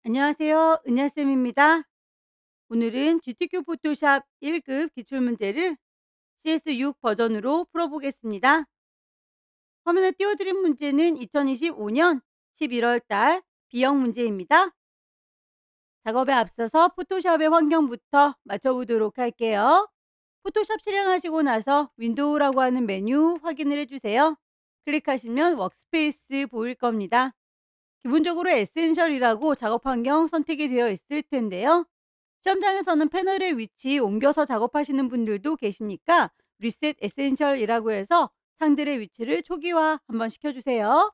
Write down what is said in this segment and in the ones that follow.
안녕하세요. 은하쌤입니다. 오늘은 GTQ 포토샵 1급 기출문제를 CS6 버전으로 풀어보겠습니다. 화면에 띄워드린 문제는 2025년 11월 달 B형 문제입니다. 작업에 앞서서 포토샵의 환경부터 맞춰보도록 할게요. 포토샵 실행하시고 나서 윈도우라고 하는 메뉴 확인을 해주세요. 클릭하시면 워크스페이스 보일 겁니다. 기본적으로 에센셜이라고 작업 환경 선택이 되어 있을 텐데요. 시험장에서는 패널의 위치 옮겨서 작업하시는 분들도 계시니까 리셋 에센셜이라고 해서 창들의 위치를 초기화 한번 시켜주세요.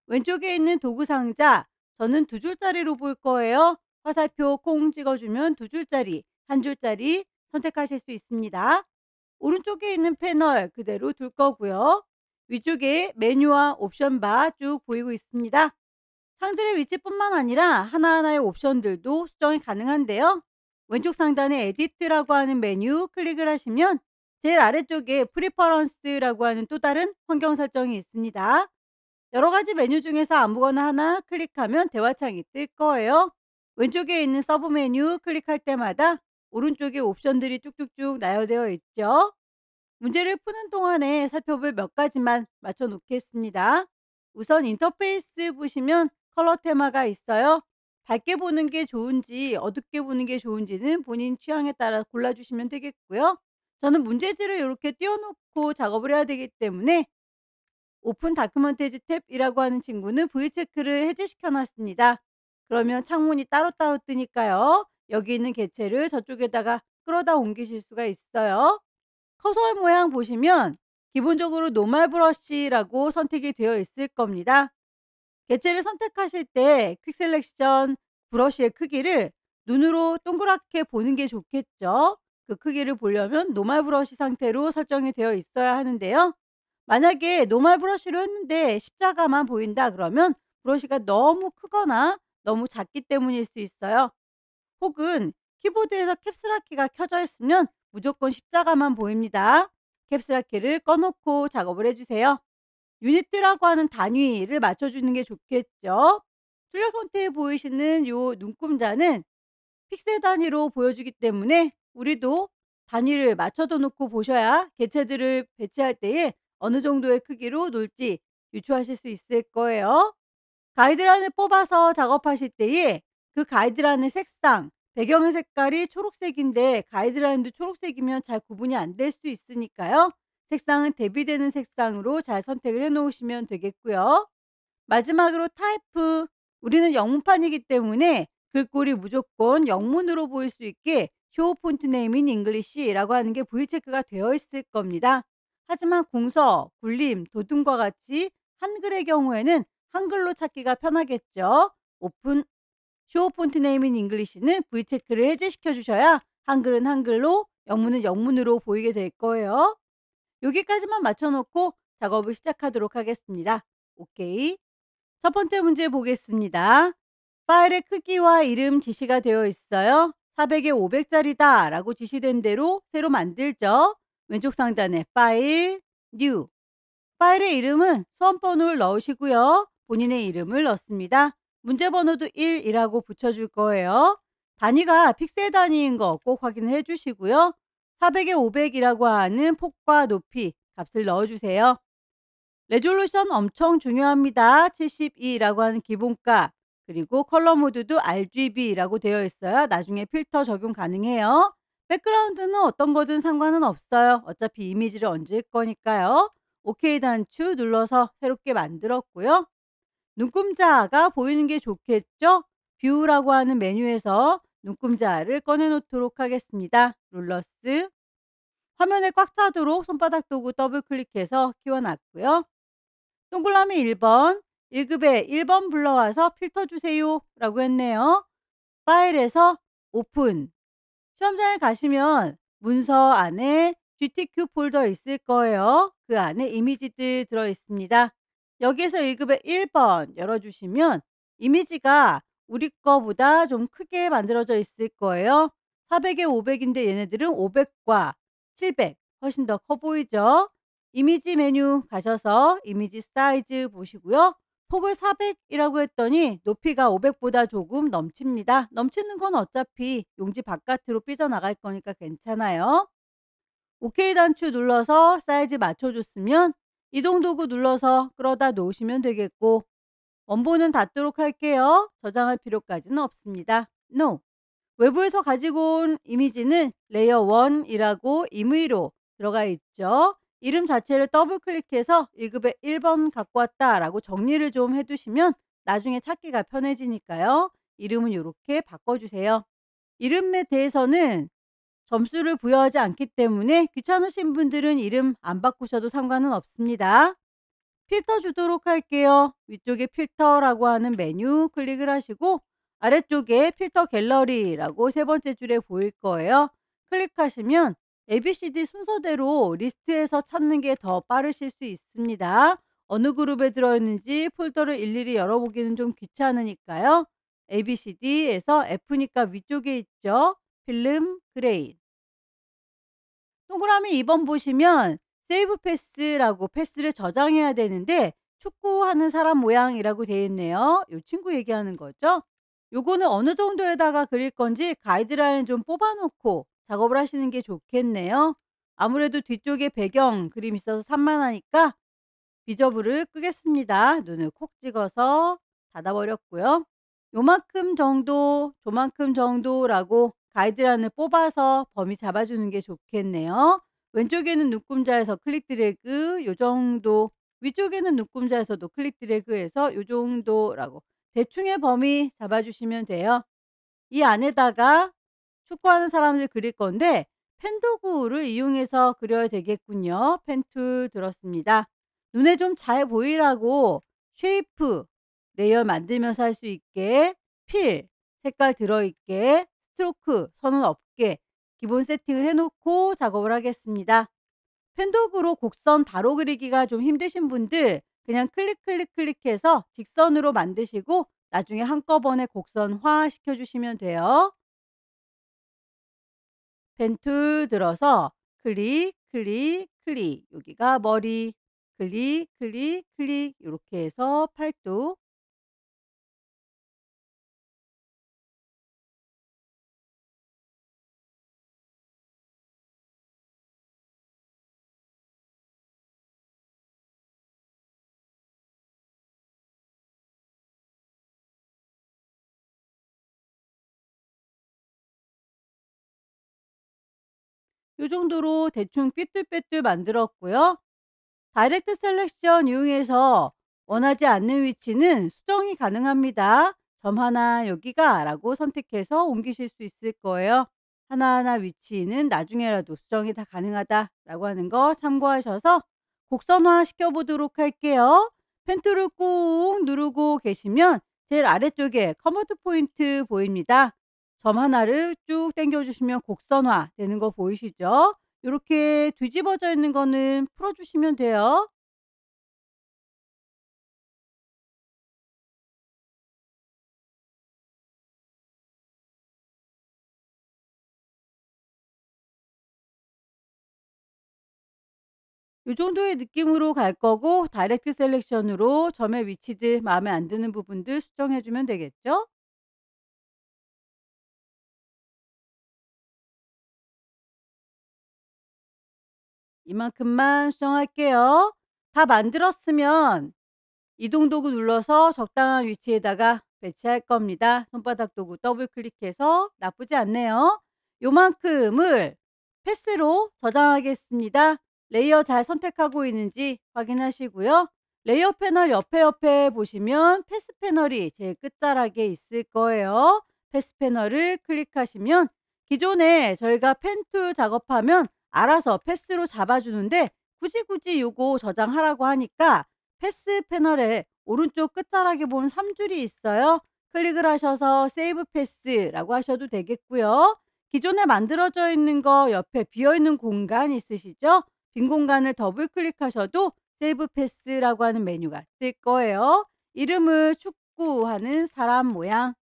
왼쪽에 있는 도구 상자, 저는 2줄짜리로 볼 거예요. 화살표 콩 찍어주면 2줄짜리, 1줄짜리 선택하실 수 있습니다. 오른쪽에 있는 패널 그대로 둘 거고요. 위쪽에 메뉴와 옵션 바 쭉 보이고 있습니다. 창들의 위치뿐만 아니라 하나하나의 옵션들도 수정이 가능한데요. 왼쪽 상단에 에디트라고 하는 메뉴 클릭을 하시면 제일 아래쪽에 프리퍼런스라고 하는 또 다른 환경 설정이 있습니다. 여러 가지 메뉴 중에서 아무거나 하나 클릭하면 대화창이 뜰 거예요. 왼쪽에 있는 서브 메뉴 클릭할 때마다 오른쪽에 옵션들이 쭉쭉쭉 나열되어 있죠. 문제를 푸는 동안에 살펴볼 몇 가지만 맞춰 놓겠습니다. 우선 인터페이스 보시면 컬러 테마가 있어요. 밝게 보는 게 좋은지 어둡게 보는 게 좋은지는 본인 취향에 따라 골라주시면 되겠고요. 저는 문제지를 이렇게 띄워놓고 작업을 해야 되기 때문에 오픈 다큐멘테이지 탭이라고 하는 친구는 V체크를 해제시켜 놨습니다. 그러면 창문이 따로따로 뜨니까요. 여기 있는 개체를 저쪽에다가 끌어다 옮기실 수가 있어요. 커서 모양 보시면 기본적으로 노멀 브러쉬라고 선택이 되어 있을 겁니다. 개체를 선택하실 때 퀵 셀렉션 브러쉬의 크기를 눈으로 동그랗게 보는 게 좋겠죠. 그 크기를 보려면 노멀 브러쉬 상태로 설정이 되어 있어야 하는데요. 만약에 노멀 브러쉬로 했는데 십자가만 보인다 그러면 브러쉬가 너무 크거나 너무 작기 때문일 수 있어요. 혹은 키보드에서 캡슐화 키가 켜져 있으면 무조건 십자가만 보입니다. 캡슐화 키를 꺼놓고 작업을 해주세요. 유니트라고 하는 단위를 맞춰주는 게 좋겠죠. 출력 형태에 보이시는 요 눈금자는 픽셀 단위로 보여주기 때문에 우리도 단위를 맞춰둬 놓고 보셔야 개체들을 배치할 때에 어느 정도의 크기로 놓을지 유추하실 수 있을 거예요. 가이드라인을 뽑아서 작업하실 때에 그 가이드라인의 색상, 배경의 색깔이 초록색인데 가이드라인도 초록색이면 잘 구분이 안 될 수 있으니까요. 색상은 대비되는 색상으로 잘 선택을 해 놓으시면 되겠고요. 마지막으로 타이프, 우리는 영문판이기 때문에 글꼴이 무조건 영문으로 보일 수 있게 쇼 폰트 네임 인 잉글리시라고 하는 게 V체크가 되어 있을 겁니다. 하지만 궁서, 굴림, 도둠과 같이 한글의 경우에는 한글로 찾기가 편하겠죠. 오픈 쇼 폰트 네임 인 잉글리시는 V체크를 해제시켜 주셔야 한글은 한글로, 영문은 영문으로 보이게 될 거예요. 여기까지만 맞춰 놓고 작업을 시작하도록 하겠습니다. 오케이. 첫 번째 문제 보겠습니다. 파일의 크기와 이름 지시가 되어 있어요. 400에 500짜리다 라고 지시된 대로 새로 만들죠. 왼쪽 상단에 파일, 뉴. 파일의 이름은 수험번호를 넣으시고요. 본인의 이름을 넣습니다. 문제 번호도 1이라고 붙여줄 거예요. 단위가 픽셀 단위인 거 꼭 확인을 해주시고요. 400에 500이라고 하는 폭과 높이 값을 넣어주세요. 레졸루션 엄청 중요합니다. 72라고 하는 기본값, 그리고 컬러 모드도 RGB라고 되어 있어야 나중에 필터 적용 가능해요. 백그라운드는 어떤 거든 상관은 없어요. 어차피 이미지를 얹을 거니까요. OK 단추 눌러서 새롭게 만들었고요. 눈금자가 보이는 게 좋겠죠? 뷰라고 하는 메뉴에서 눈금자를 꺼내 놓도록 하겠습니다. 룰러스. 화면에 꽉 차도록 손바닥 도구 더블 클릭해서 키워놨고요. 동그라미 1번, 1급에 1번 불러와서 필터 주세요 라고 했네요. 파일에서 오픈. 시험장에 가시면 문서 안에 GTQ 폴더 있을 거예요. 그 안에 이미지들 들어있습니다. 여기에서 1급에 1번 열어주시면 이미지가 우리 거보다 좀 크게 만들어져 있을 거예요. 400에 500인데 얘네들은 500과 700 훨씬 더 커 보이죠? 이미지 메뉴 가셔서 이미지 사이즈 보시고요. 폭을 400이라고 했더니 높이가 500보다 조금 넘칩니다. 넘치는 건 어차피 용지 바깥으로 삐져나갈 거니까 괜찮아요. 오케이 단추 눌러서 사이즈 맞춰줬으면 이동 도구 눌러서 끌어다 놓으시면 되겠고, 원본은 닫도록 할게요. 저장할 필요까지는 없습니다. No. 외부에서 가지고 온 이미지는 레이어 1이라고 임의로 들어가 있죠. 이름 자체를 더블 클릭해서 1급에 1번 갖고 왔다라고 정리를 좀 해두시면 나중에 찾기가 편해지니까요. 이름은 이렇게 바꿔주세요. 이름에 대해서는 점수를 부여하지 않기 때문에 귀찮으신 분들은 이름 안 바꾸셔도 상관은 없습니다. 필터 주도록 할게요. 위쪽에 필터라고 하는 메뉴 클릭을 하시고 아래쪽에 필터 갤러리라고 세 번째 줄에 보일 거예요. 클릭하시면 ABCD 순서대로 리스트에서 찾는 게 더 빠르실 수 있습니다. 어느 그룹에 들어있는지 폴더를 일일이 열어보기는 좀 귀찮으니까요. ABCD에서 F니까 위쪽에 있죠. 필름 그레인. 동그라미 2번 보시면 세이브 패스라고 패스를 저장해야 되는데 축구하는 사람 모양이라고 되어 있네요. 이 친구 얘기하는 거죠. 요거는 어느 정도에다가 그릴 건지 가이드라인 좀 뽑아 놓고 작업을 하시는 게 좋겠네요. 아무래도 뒤쪽에 배경 그림 있어서 산만하니까 비저블을 끄겠습니다. 눈을 콕 찍어서 닫아 버렸고요. 요만큼 정도, 조만큼 정도라고 가이드라인을 뽑아서 범위 잡아주는 게 좋겠네요. 왼쪽에는 눈금자에서 클릭 드래그 요 정도, 위쪽에는 눈금자에서도 클릭 드래그해서 요 정도라고 대충의 범위 잡아주시면 돼요. 이 안에다가 축구하는 사람들 그릴 건데 펜 도구를 이용해서 그려야 되겠군요. 펜 툴 들었습니다. 눈에 좀 잘 보이라고 쉐이프 레이어 만들면서 할 수 있게, 필 색깔 들어있게, 스트로크 선은 없게 기본 세팅을 해놓고 작업을 하겠습니다. 펜도구로 곡선 바로 그리기가 좀 힘드신 분들 그냥 클릭해서 직선으로 만드시고 나중에 한꺼번에 곡선화 시켜주시면 돼요. 펜 툴 들어서 클릭 여기가 머리, 클릭 이렇게 해서 팔뚝, 요 정도로 대충 삐뚤빼뚤 만들었고요. 다이렉트 셀렉션 이용해서 원하지 않는 위치는 수정이 가능합니다. 점 하나 여기가 라고 선택해서 옮기실 수 있을 거예요. 하나하나 위치는 나중에라도 수정이 다 가능하다 라고 하는 거 참고하셔서 곡선화 시켜보도록 할게요. 펜툴을 꾹 누르고 계시면 제일 아래쪽에 커머드 포인트 보입니다. 점 하나를 쭉 당겨주시면 곡선화 되는 거 보이시죠? 이렇게 뒤집어져 있는 거는 풀어주시면 돼요. 이 정도의 느낌으로 갈 거고 다이렉트 셀렉션으로 점의 위치들 마음에 안 드는 부분들 수정해 주면 되겠죠? 이만큼만 수정할게요. 다 만들었으면 이동 도구 눌러서 적당한 위치에다가 배치할 겁니다. 손바닥 도구 더블 클릭해서 나쁘지 않네요. 요만큼을 패스로 저장하겠습니다. 레이어 잘 선택하고 있는지 확인하시고요. 레이어 패널 옆에 보시면 패스 패널이 제일 끝자락에 있을 거예요. 패스 패널을 클릭하시면 기존에 저희가 펜 툴 작업하면 알아서 패스로 잡아주는데 굳이 요거 저장하라고 하니까 패스 패널에 오른쪽 끝자락에 보면 3줄이 있어요. 클릭을 하셔서 세이브 패스라고 하셔도 되겠고요. 기존에 만들어져 있는 거 옆에 비어있는 공간 있으시죠? 빈 공간을 더블 클릭하셔도 세이브 패스라고 하는 메뉴가 뜰 거예요. 이름을 축구하는 사람 모양.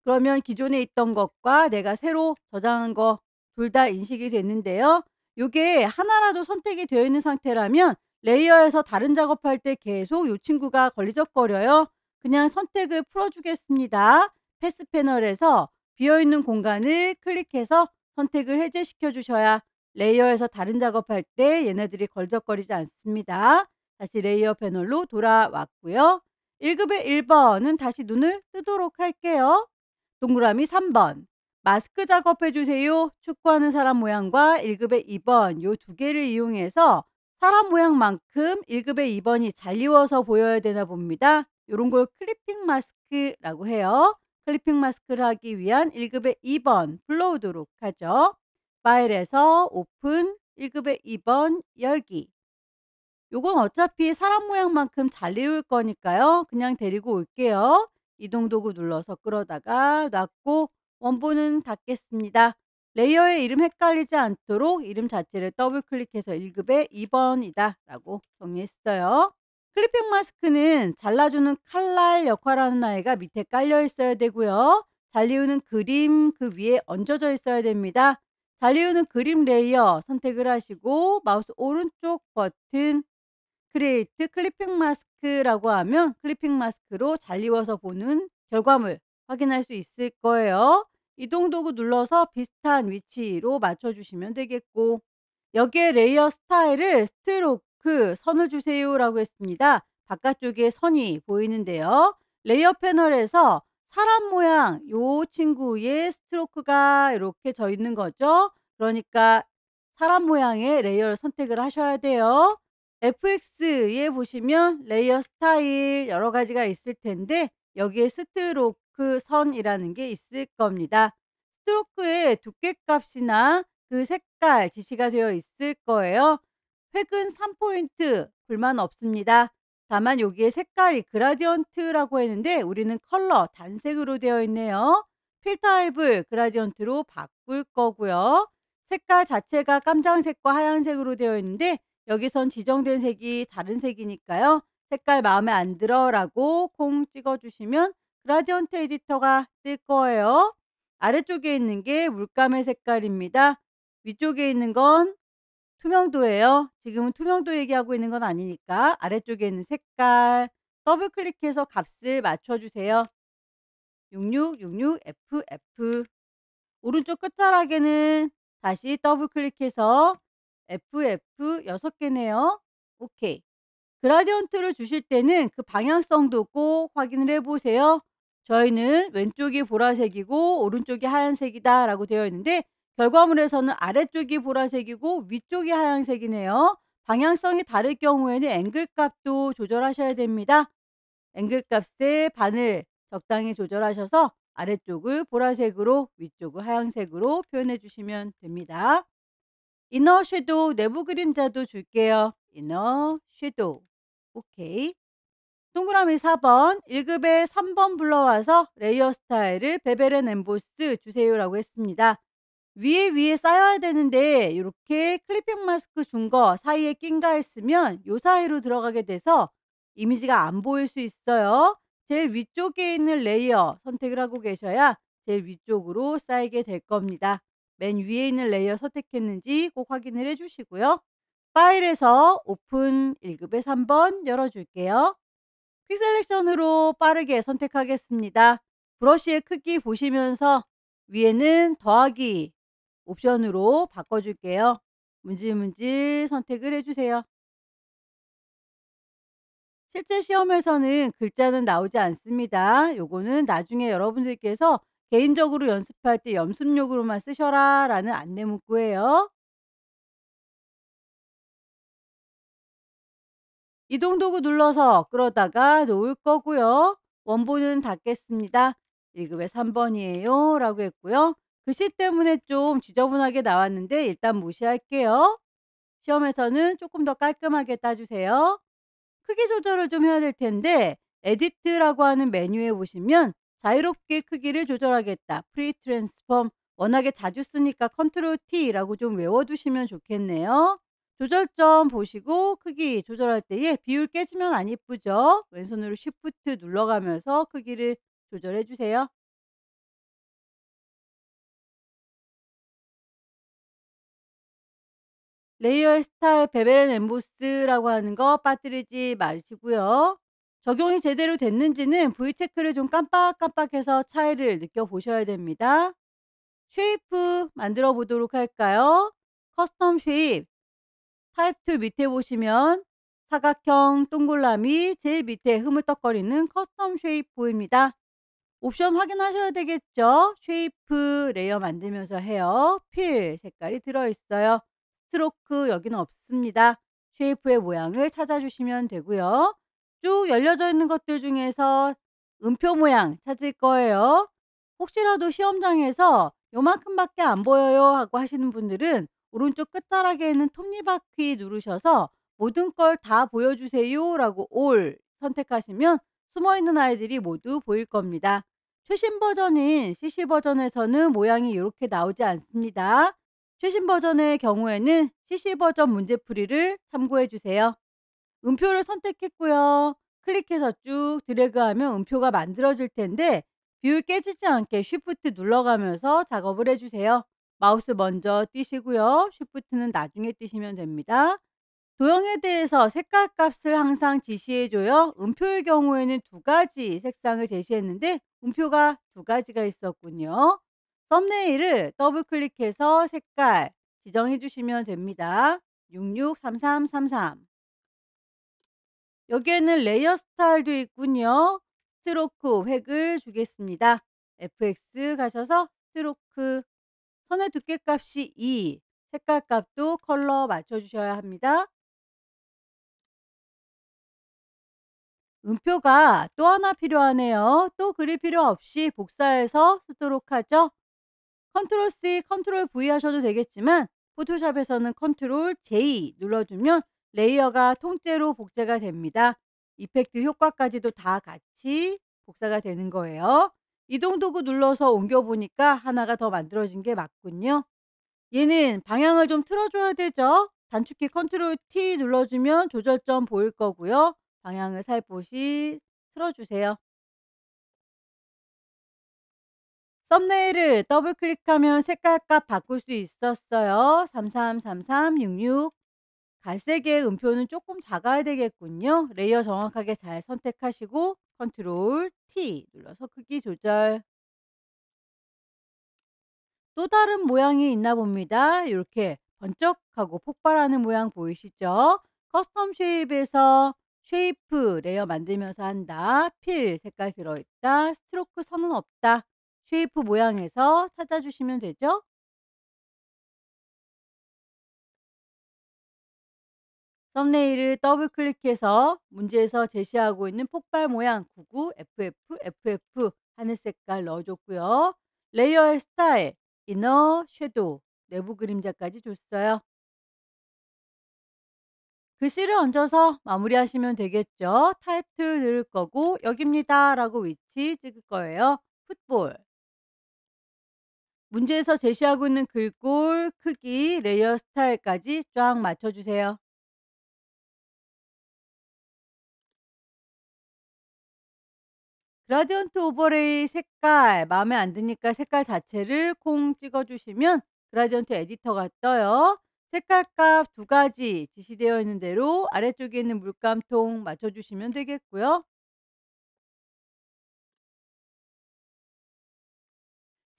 그러면 기존에 있던 것과 내가 새로 저장한 거 둘 다 인식이 됐는데요. 요게 하나라도 선택이 되어 있는 상태라면 레이어에서 다른 작업할 때 계속 요 친구가 걸리적거려요. 그냥 선택을 풀어 주겠습니다. 패스 패널에서 비어 있는 공간을 클릭해서 선택을 해제시켜 주셔야 레이어에서 다른 작업할 때 얘네들이 걸적거리지 않습니다. 다시 레이어 패널로 돌아왔고요. 1급의 1번은 다시 눈을 뜨도록 할게요. 동그라미 3번. 마스크 작업해 주세요. 축구하는 사람 모양과 1급의 2번 요 두 개를 이용해서 사람 모양만큼 1급의 2번이 잘 이워서 보여야 되나 봅니다. 요런 걸 클리핑 마스크라고 해요. 클리핑 마스크를 하기 위한 1급의 2번 불러오도록 하죠. 파일에서 오픈 1급의 2번 열기. 요건 어차피 사람 모양만큼 잘 이을 거니까요. 그냥 데리고 올게요. 이동 도구 눌러서 끌어다가 놨고 원본은 닫겠습니다. 레이어의 이름 헷갈리지 않도록 이름 자체를 더블 클릭해서 1급의 2번이다 라고 정리했어요. 클리핑 마스크는 잘라주는 칼날 역할하는 아이가 밑에 깔려 있어야 되고요. 잘 이우는 그림 그 위에 얹어져 있어야 됩니다. 잘 이우는 그림 레이어 선택을 하시고 마우스 오른쪽 버튼 크리에이트 클리핑 마스크라고 하면 클리핑 마스크로 잘 이워서 보는 결과물 확인할 수 있을 거예요. 이동 도구 눌러서 비슷한 위치로 맞춰 주시면 되겠고 여기에 레이어 스타일을 스트로크 선을 주세요라고 했습니다. 바깥쪽에 선이 보이는데요. 레이어 패널에서 사람 모양 요 친구의 스트로크가 이렇게 져 있는 거죠. 그러니까 사람 모양의 레이어를 선택을 하셔야 돼요. FX에 보시면 레이어 스타일 여러 가지가 있을 텐데 여기에 스트로크 선이라는 게 있을 겁니다. 스트로크의 두께값이나 그 색깔 지시가 되어 있을 거예요. 획은 3포인트 불만 없습니다. 다만 여기에 색깔이 그라디언트라고 했는데 우리는 컬러 단색으로 되어 있네요. 필 타입을 그라디언트로 바꿀 거고요. 색깔 자체가 깜장색과 하얀색으로 되어 있는데 여기선 지정된 색이 다른 색이니까요. 색깔 마음에 안 들어 라고 콩 찍어 주시면 그라디언트 에디터가 뜰 거예요. 아래쪽에 있는 게 물감의 색깔입니다. 위쪽에 있는 건 투명도예요. 지금은 투명도 얘기하고 있는 건 아니니까 아래쪽에 있는 색깔 더블 클릭해서 값을 맞춰 주세요. 6666FF 오른쪽 끝자락에는 다시 더블 클릭해서 FF 6개네요. 오케이. 그라디언트를 주실 때는 그 방향성도 꼭 확인을 해 보세요. 저희는 왼쪽이 보라색이고 오른쪽이 하얀색이다 라고 되어 있는데 결과물에서는 아래쪽이 보라색이고 위쪽이 하얀색이네요. 방향성이 다를 경우에는 앵글 값도 조절하셔야 됩니다. 앵글 값의 반을 적당히 조절하셔서 아래쪽을 보라색으로 위쪽을 하얀색으로 표현해 주시면 됩니다. 이너 섀도우 내부 그림자도 줄게요. 이너 섀도우. 오케이. 동그라미 4번 1급에 3번 불러와서 레이어 스타일을 베벨 앤 엠보스 주세요라고 했습니다. 위에 쌓여야 되는데 이렇게 클리핑 마스크 준 거 사이에 낀가 했으면 요 사이로 들어가게 돼서 이미지가 안 보일 수 있어요. 제일 위쪽에 있는 레이어 선택을 하고 계셔야 제일 위쪽으로 쌓이게 될 겁니다. 맨 위에 있는 레이어 선택했는지 꼭 확인을 해 주시고요. 파일에서 오픈 1급에 3번 열어줄게요. 퀵 셀렉션으로 빠르게 선택하겠습니다. 브러쉬의 크기 보시면서 위에는 더하기 옵션으로 바꿔줄게요. 문질문질 선택을 해주세요. 실제 시험에서는 글자는 나오지 않습니다. 요거는 나중에 여러분들께서 개인적으로 연습할 때 연습용으로만 쓰셔라 라는 안내 문구예요. 이동 도구 눌러서 끌어다가 놓을 거고요. 원본은 닫겠습니다. 1급에 3번이에요 라고 했고요. 글씨 때문에 좀 지저분하게 나왔는데 일단 무시할게요. 시험에서는 조금 더 깔끔하게 따주세요. 크기 조절을 좀 해야 될 텐데 에디트라고 하는 메뉴에 보시면 자유롭게 크기를 조절하겠다. 프리 트랜스폼 워낙에 자주 쓰니까 컨트롤 T라고 좀 외워두시면 좋겠네요. 조절점 보시고 크기 조절할 때에 비율 깨지면 안 이쁘죠. 왼손으로 쉬프트 눌러가면서 크기를 조절해 주세요. 레이어의 스타일 베벨 엠보스라고 하는 거 빠뜨리지 마시고요. 적용이 제대로 됐는지는 V체크를 좀 깜빡깜빡해서 차이를 느껴보셔야 됩니다. 쉐이프 만들어 보도록 할까요? 커스텀 쉐입 타입 2 밑에 보시면 사각형, 동그라미 제일 밑에 흐물떡거리는 커스텀 쉐입 보입니다. 옵션 확인하셔야 되겠죠? 쉐이프 레이어 만들면서 헤어, 필 색깔이 들어있어요. 스트로크 여기는 없습니다. 쉐이프의 모양을 찾아주시면 되고요. 쭉 열려져 있는 것들 중에서 음표 모양 찾을 거예요. 혹시라도 시험장에서 요만큼밖에 안 보여요 하고 하시는 분들은 오른쪽 끝자락에 있는 톱니바퀴 누르셔서 모든 걸 다 보여주세요 라고 올 선택하시면 숨어있는 아이들이 모두 보일 겁니다. 최신 버전인 CC 버전에서는 모양이 이렇게 나오지 않습니다. 최신 버전의 경우에는 CC 버전 문제풀이를 참고해 주세요. 음표를 선택했고요. 클릭해서 쭉 드래그하면 음표가 만들어질 텐데 뷰 깨지지 않게 쉬프트 눌러가면서 작업을 해주세요. 마우스 먼저 띄시고요. 쉬프트는 나중에 띄시면 됩니다. 도형에 대해서 색깔 값을 항상 지시해줘요. 음표의 경우에는 두 가지 색상을 제시했는데 음표가 두 가지가 있었군요. 썸네일을 더블 클릭해서 색깔 지정해 주시면 됩니다. 663333 여기에는 레이어 스타일도 있군요. 스트로크 획을 주겠습니다. FX 가셔서 스트로크 선의 두께 값이 2 색깔 값도 컬러 맞춰 주셔야 합니다. 음표가 또 하나 필요하네요. 또 그릴 필요 없이 복사해서 쓰도록 하죠. 컨트롤 C, 컨트롤 V 하셔도 되겠지만 포토샵에서는 컨트롤 J 눌러주면 레이어가 통째로 복제가 됩니다. 이펙트 효과까지도 다 같이 복사가 되는 거예요. 이동 도구 눌러서 옮겨보니까 하나가 더 만들어진 게 맞군요. 얘는 방향을 좀 틀어줘야 되죠. 단축키 컨트롤 T 눌러주면 조절점 보일 거고요. 방향을 살포시 틀어주세요. 썸네일을 더블 클릭하면 색깔값 바꿀 수 있었어요. 333366 갈색의 음표는 조금 작아야 되겠군요. 레이어 정확하게 잘 선택하시고 컨트롤 T 눌러서 크기 조절. 또 다른 모양이 있나 봅니다. 이렇게 번쩍하고 폭발하는 모양 보이시죠? 커스텀 쉐입에서 쉐이프 레이어 만들면서 한다. 필 색깔 들어있다. 스트로크 선은 없다. 쉐이프 모양에서 찾아주시면 되죠? 썸네일을 더블 클릭해서 문제에서 제시하고 있는 폭발 모양 99 FF FF 하늘 색깔 넣어줬고요. 레이어의 스타일, 이너 섀도우, 내부 그림자까지 줬어요. 글씨를 얹어서 마무리하시면 되겠죠. 타입 2 누를 거고 여기입니다 라고 위치 찍을 거예요. 풋볼 문제에서 제시하고 있는 글꼴 크기, 레이어 스타일까지 쫙 맞춰주세요. 그라디언트 오버레이 색깔 마음에 안 드니까 색깔 자체를 콩 찍어주시면 그라디언트 에디터가 떠요. 색깔 값 두 가지 지시되어 있는 대로 아래쪽에 있는 물감통 맞춰주시면 되겠고요.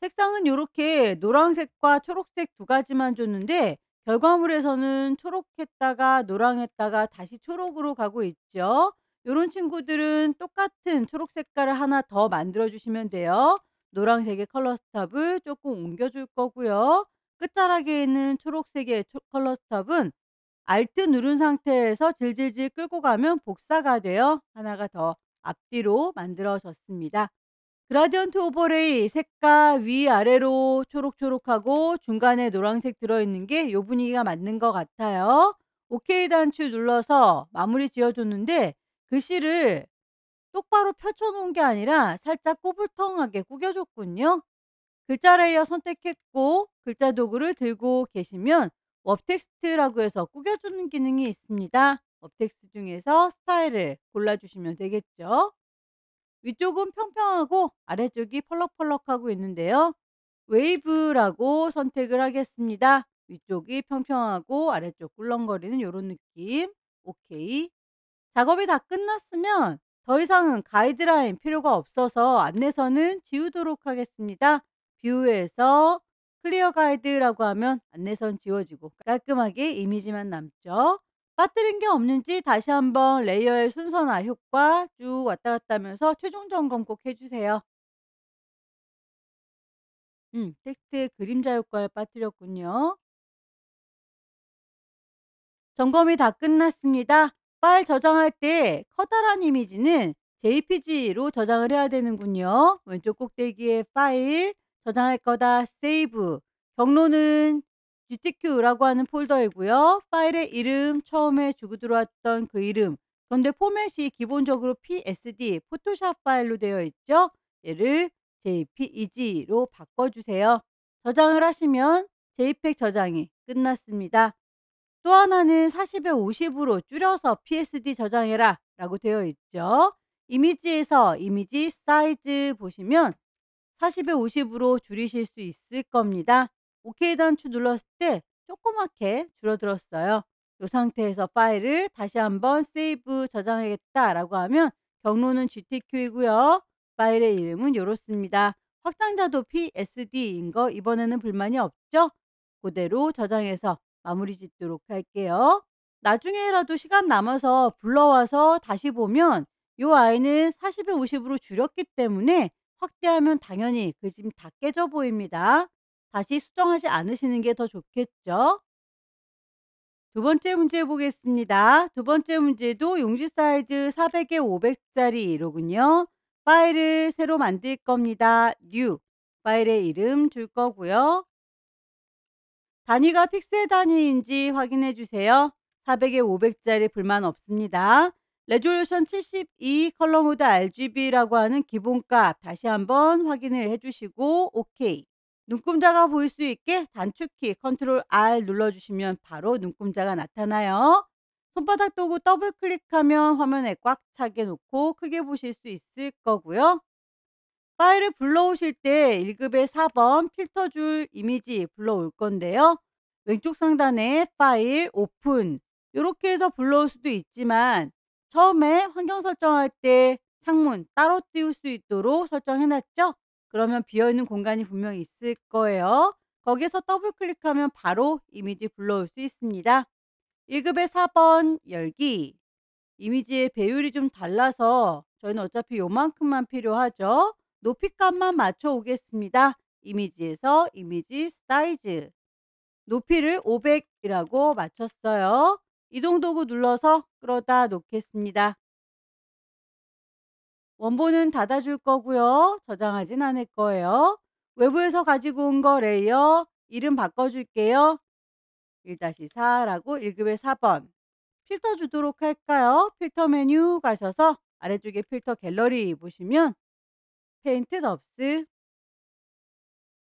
색상은 요렇게 노란색과 초록색 두 가지만 줬는데 결과물에서는 초록했다가 노랑했다가 다시 초록으로 가고 있죠. 요런 친구들은 똑같은 초록 색깔을 하나 더 만들어 주시면 돼요. 노란색의 컬러 스탑을 조금 옮겨 줄 거고요. 끝자락에 있는 초록색의 컬러 스탑은 알트 누른 상태에서 질질질 끌고 가면 복사가 돼요. 하나가 더 앞뒤로 만들어졌습니다. 그라디언트 오버레이 색깔 위아래로 초록초록하고 중간에 노란색 들어있는 게 요 분위기가 맞는 것 같아요. 오케이 단추 눌러서 마무리 지어줬는데 글씨를 똑바로 펼쳐놓은 게 아니라 살짝 꼬불통하게 구겨줬군요. 글자 레이어 선택했고 글자 도구를 들고 계시면 웹텍스트라고 해서 구겨주는 기능이 있습니다. 웹텍스트 중에서 스타일을 골라주시면 되겠죠. 위쪽은 평평하고 아래쪽이 펄럭펄럭하고 있는데요. 웨이브라고 선택을 하겠습니다. 위쪽이 평평하고 아래쪽 꿀렁거리는 요런 느낌. 오케이. 작업이 다 끝났으면 더 이상은 가이드라인 필요가 없어서 안내서는 지우도록 하겠습니다. 뷰에서 클리어 가이드라고 하면 안내선 지워지고 깔끔하게 이미지만 남죠. 빠뜨린 게 없는지 다시 한번 레이어의 순서나 효과 쭉 왔다 갔다 하면서 최종 점검 꼭 해주세요. 텍스트의 그림자 효과를 빠뜨렸군요. 점검이 다 끝났습니다. 파일 저장할 때 커다란 이미지는 JPG로 저장을 해야 되는군요. 왼쪽 꼭대기에 파일, 저장할 거다, 세이브. 경로는 GTQ라고 하는 폴더이고요. 파일의 이름, 처음에 주고 들어왔던 그 이름. 그런데 포맷이 기본적으로 PSD, 포토샵 파일로 되어 있죠. 얘를 JPEG로 바꿔주세요. 저장을 하시면 JPEG 저장이 끝났습니다. 또 하나는 40에 50으로 줄여서 PSD 저장해라 라고 되어 있죠. 이미지에서 이미지 사이즈 보시면 40에 50으로 줄이실 수 있을 겁니다. OK 단추 눌렀을 때 조그맣게 줄어들었어요. 이 상태에서 파일을 다시 한번 세이브 저장하겠다 라고 하면 경로는 GTQ이고요. 파일의 이름은 이렇습니다. 확장자도 PSD인 거 이번에는 불만이 없죠? 그대로 저장해서 마무리 짓도록 할게요. 나중에라도 시간 남아서 불러와서 다시 보면 이 아이는 40에 50으로 줄였기 때문에 확대하면 당연히 그림 다 깨져 보입니다. 다시 수정하지 않으시는 게 더 좋겠죠? 두 번째 문제 보겠습니다. 두 번째 문제도 용지 사이즈 400에 500짜리로군요. 파일을 새로 만들 겁니다. New. 파일의 이름 줄 거고요. 단위가 픽셀 단위인지 확인해 주세요. 400에 500짜리 불만 없습니다. 레졸루션 72 컬러 모드 RGB라고 하는 기본값 다시 한번 확인을 해주시고 OK. 눈금자가 보일 수 있게 단축키 컨트롤 R 눌러주시면 바로 눈금자가 나타나요. 손바닥 도구 더블 클릭하면 화면에 꽉 차게 놓고 크게 보실 수 있을 거고요. 파일을 불러오실 때 1급의 4번 필터 줄 이미지 불러올 건데요. 왼쪽 상단에 파일, 오픈 이렇게 해서 불러올 수도 있지만 처음에 환경 설정할 때 창문 따로 띄울 수 있도록 설정해놨죠? 그러면 비어있는 공간이 분명히 있을 거예요. 거기서 더블 클릭하면 바로 이미지 불러올 수 있습니다. 1급의 4번 열기. 이미지의 배율이 좀 달라서 저희는 어차피 요만큼만 필요하죠. 높이값만 맞춰 오겠습니다. 이미지에서 이미지 사이즈. 높이를 500이라고 맞췄어요. 이동 도구 눌러서 끌어다 놓겠습니다. 원본은 닫아줄 거고요. 저장하진 않을 거예요. 외부에서 가지고 온 거 레이어 이름 바꿔줄게요. 1-4라고 1급의 4번. 필터 주도록 할까요? 필터 메뉴 가셔서 아래쪽에 필터 갤러리 보시면 페인트 덥스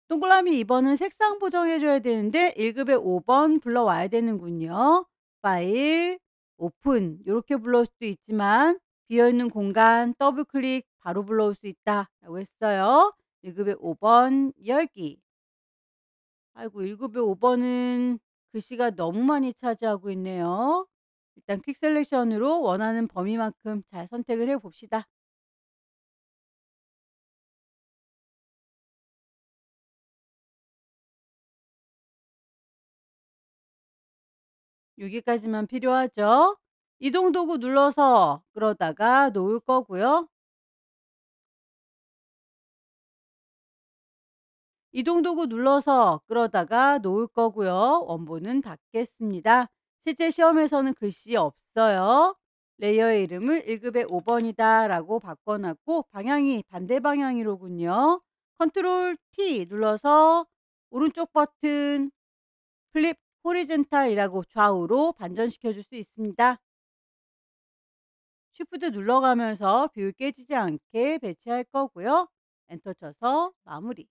동그라미 2번은 색상 보정해 줘야 되는데 1급의 5번 불러와야 되는군요. 파일, 오픈 이렇게 불러올 수도 있지만 비어있는 공간 더블 클릭 바로 불러올 수 있다라고 했어요. 1급의 5번 열기. 아이고 1급의 5번은 글씨가 너무 많이 차지하고 있네요. 일단 퀵 셀렉션으로 원하는 범위만큼 잘 선택을 해 봅시다. 여기까지만 필요하죠. 이동 도구 눌러서 끌어다가 놓을 거고요. 이동 도구 눌러서 끌어다가 놓을 거고요. 원본은 닫겠습니다. 실제 시험에서는 글씨 없어요. 레이어의 이름을 1급의 5번이다 라고 바꿔놨고 방향이 반대 방향이로군요. 컨트롤 T 눌러서 오른쪽 버튼 플립 호리젠탈이라고 좌우로 반전시켜 줄 수 있습니다. 쉬프트 눌러가면서 비율 깨지지 않게 배치할 거고요. 엔터 쳐서 마무리.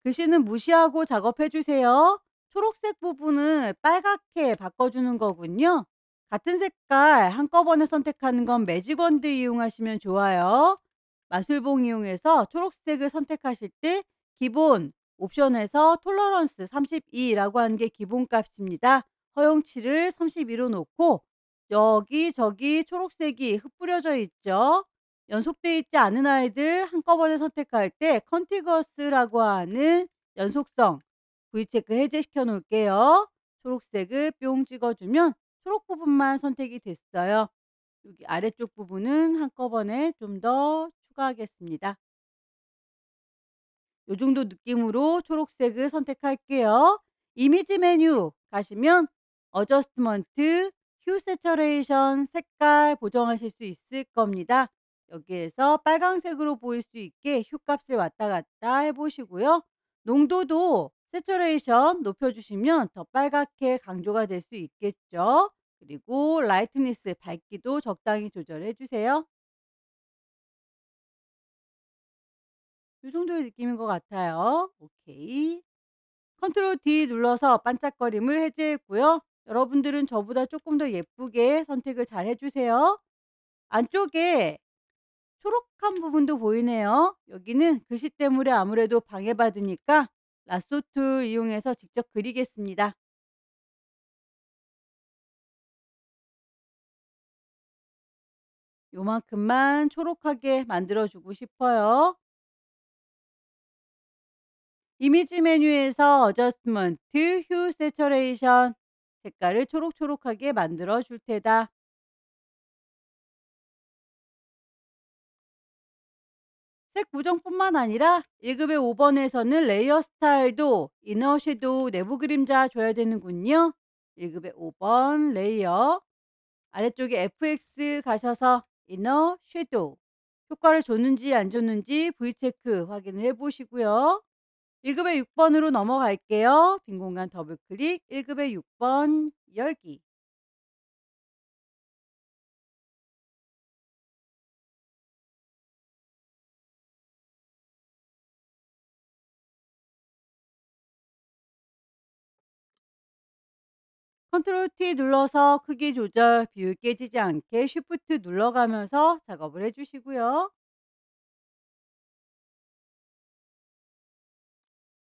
글씨는 무시하고 작업해 주세요. 초록색 부분을 빨갛게 바꿔주는 거군요. 같은 색깔 한꺼번에 선택하는 건 매직 원드 이용하시면 좋아요. 마술봉 이용해서 초록색을 선택하실 때 기본 옵션에서 톨러런스 32라고 하는 게 기본값입니다. 허용치를 32로 놓고 여기저기 초록색이 흩뿌려져 있죠. 연속되어 있지 않은 아이들 한꺼번에 선택할 때 컨티거스라고 하는 연속성 V체크 해제시켜 놓을게요. 초록색을 뿅 찍어주면 초록 부분만 선택이 됐어요. 여기 아래쪽 부분은 한꺼번에 좀 더 추가하겠습니다. 요 정도 느낌으로 초록색을 선택할게요. 이미지 메뉴 가시면 어저스트먼트, 휴 세처레이션 색깔 보정하실 수 있을 겁니다. 여기에서 빨강색으로 보일 수 있게 휴 값을 왔다 갔다 해보시고요. 농도도 세처레이션 높여주시면 더 빨갛게 강조가 될 수 있겠죠. 그리고 라이트니스 밝기도 적당히 조절해 주세요. 이 정도의 느낌인 것 같아요. 오케이. 컨트롤 D 눌러서 반짝거림을 해제했고요. 여러분들은 저보다 조금 더 예쁘게 선택을 잘 해주세요. 안쪽에 초록한 부분도 보이네요. 여기는 글씨 때문에 아무래도 방해받으니까 라쏘 툴 이용해서 직접 그리겠습니다. 요만큼만 초록하게 만들어주고 싶어요. 이미지 메뉴에서 어저스트먼트, 휴 세처레이션 색깔을 초록초록하게 만들어 줄 테다. 색 구정뿐만 아니라 1급의 5번에서는 레이어 스타일도 이너 섀도우 내부 그림자 줘야 되는군요. 1급의 5번 레이어 아래쪽에 FX 가셔서 이너 섀도우 효과를 줬는지 안 줬는지 V체크 확인을 해보시고요. 1급의 6번으로 넘어갈게요. 빈 공간 더블 클릭 1급의 6번 열기 컨트롤 T 눌러서 크기 조절, 비율 깨지지 않게 쉬프트 눌러가면서 작업을 해주시고요.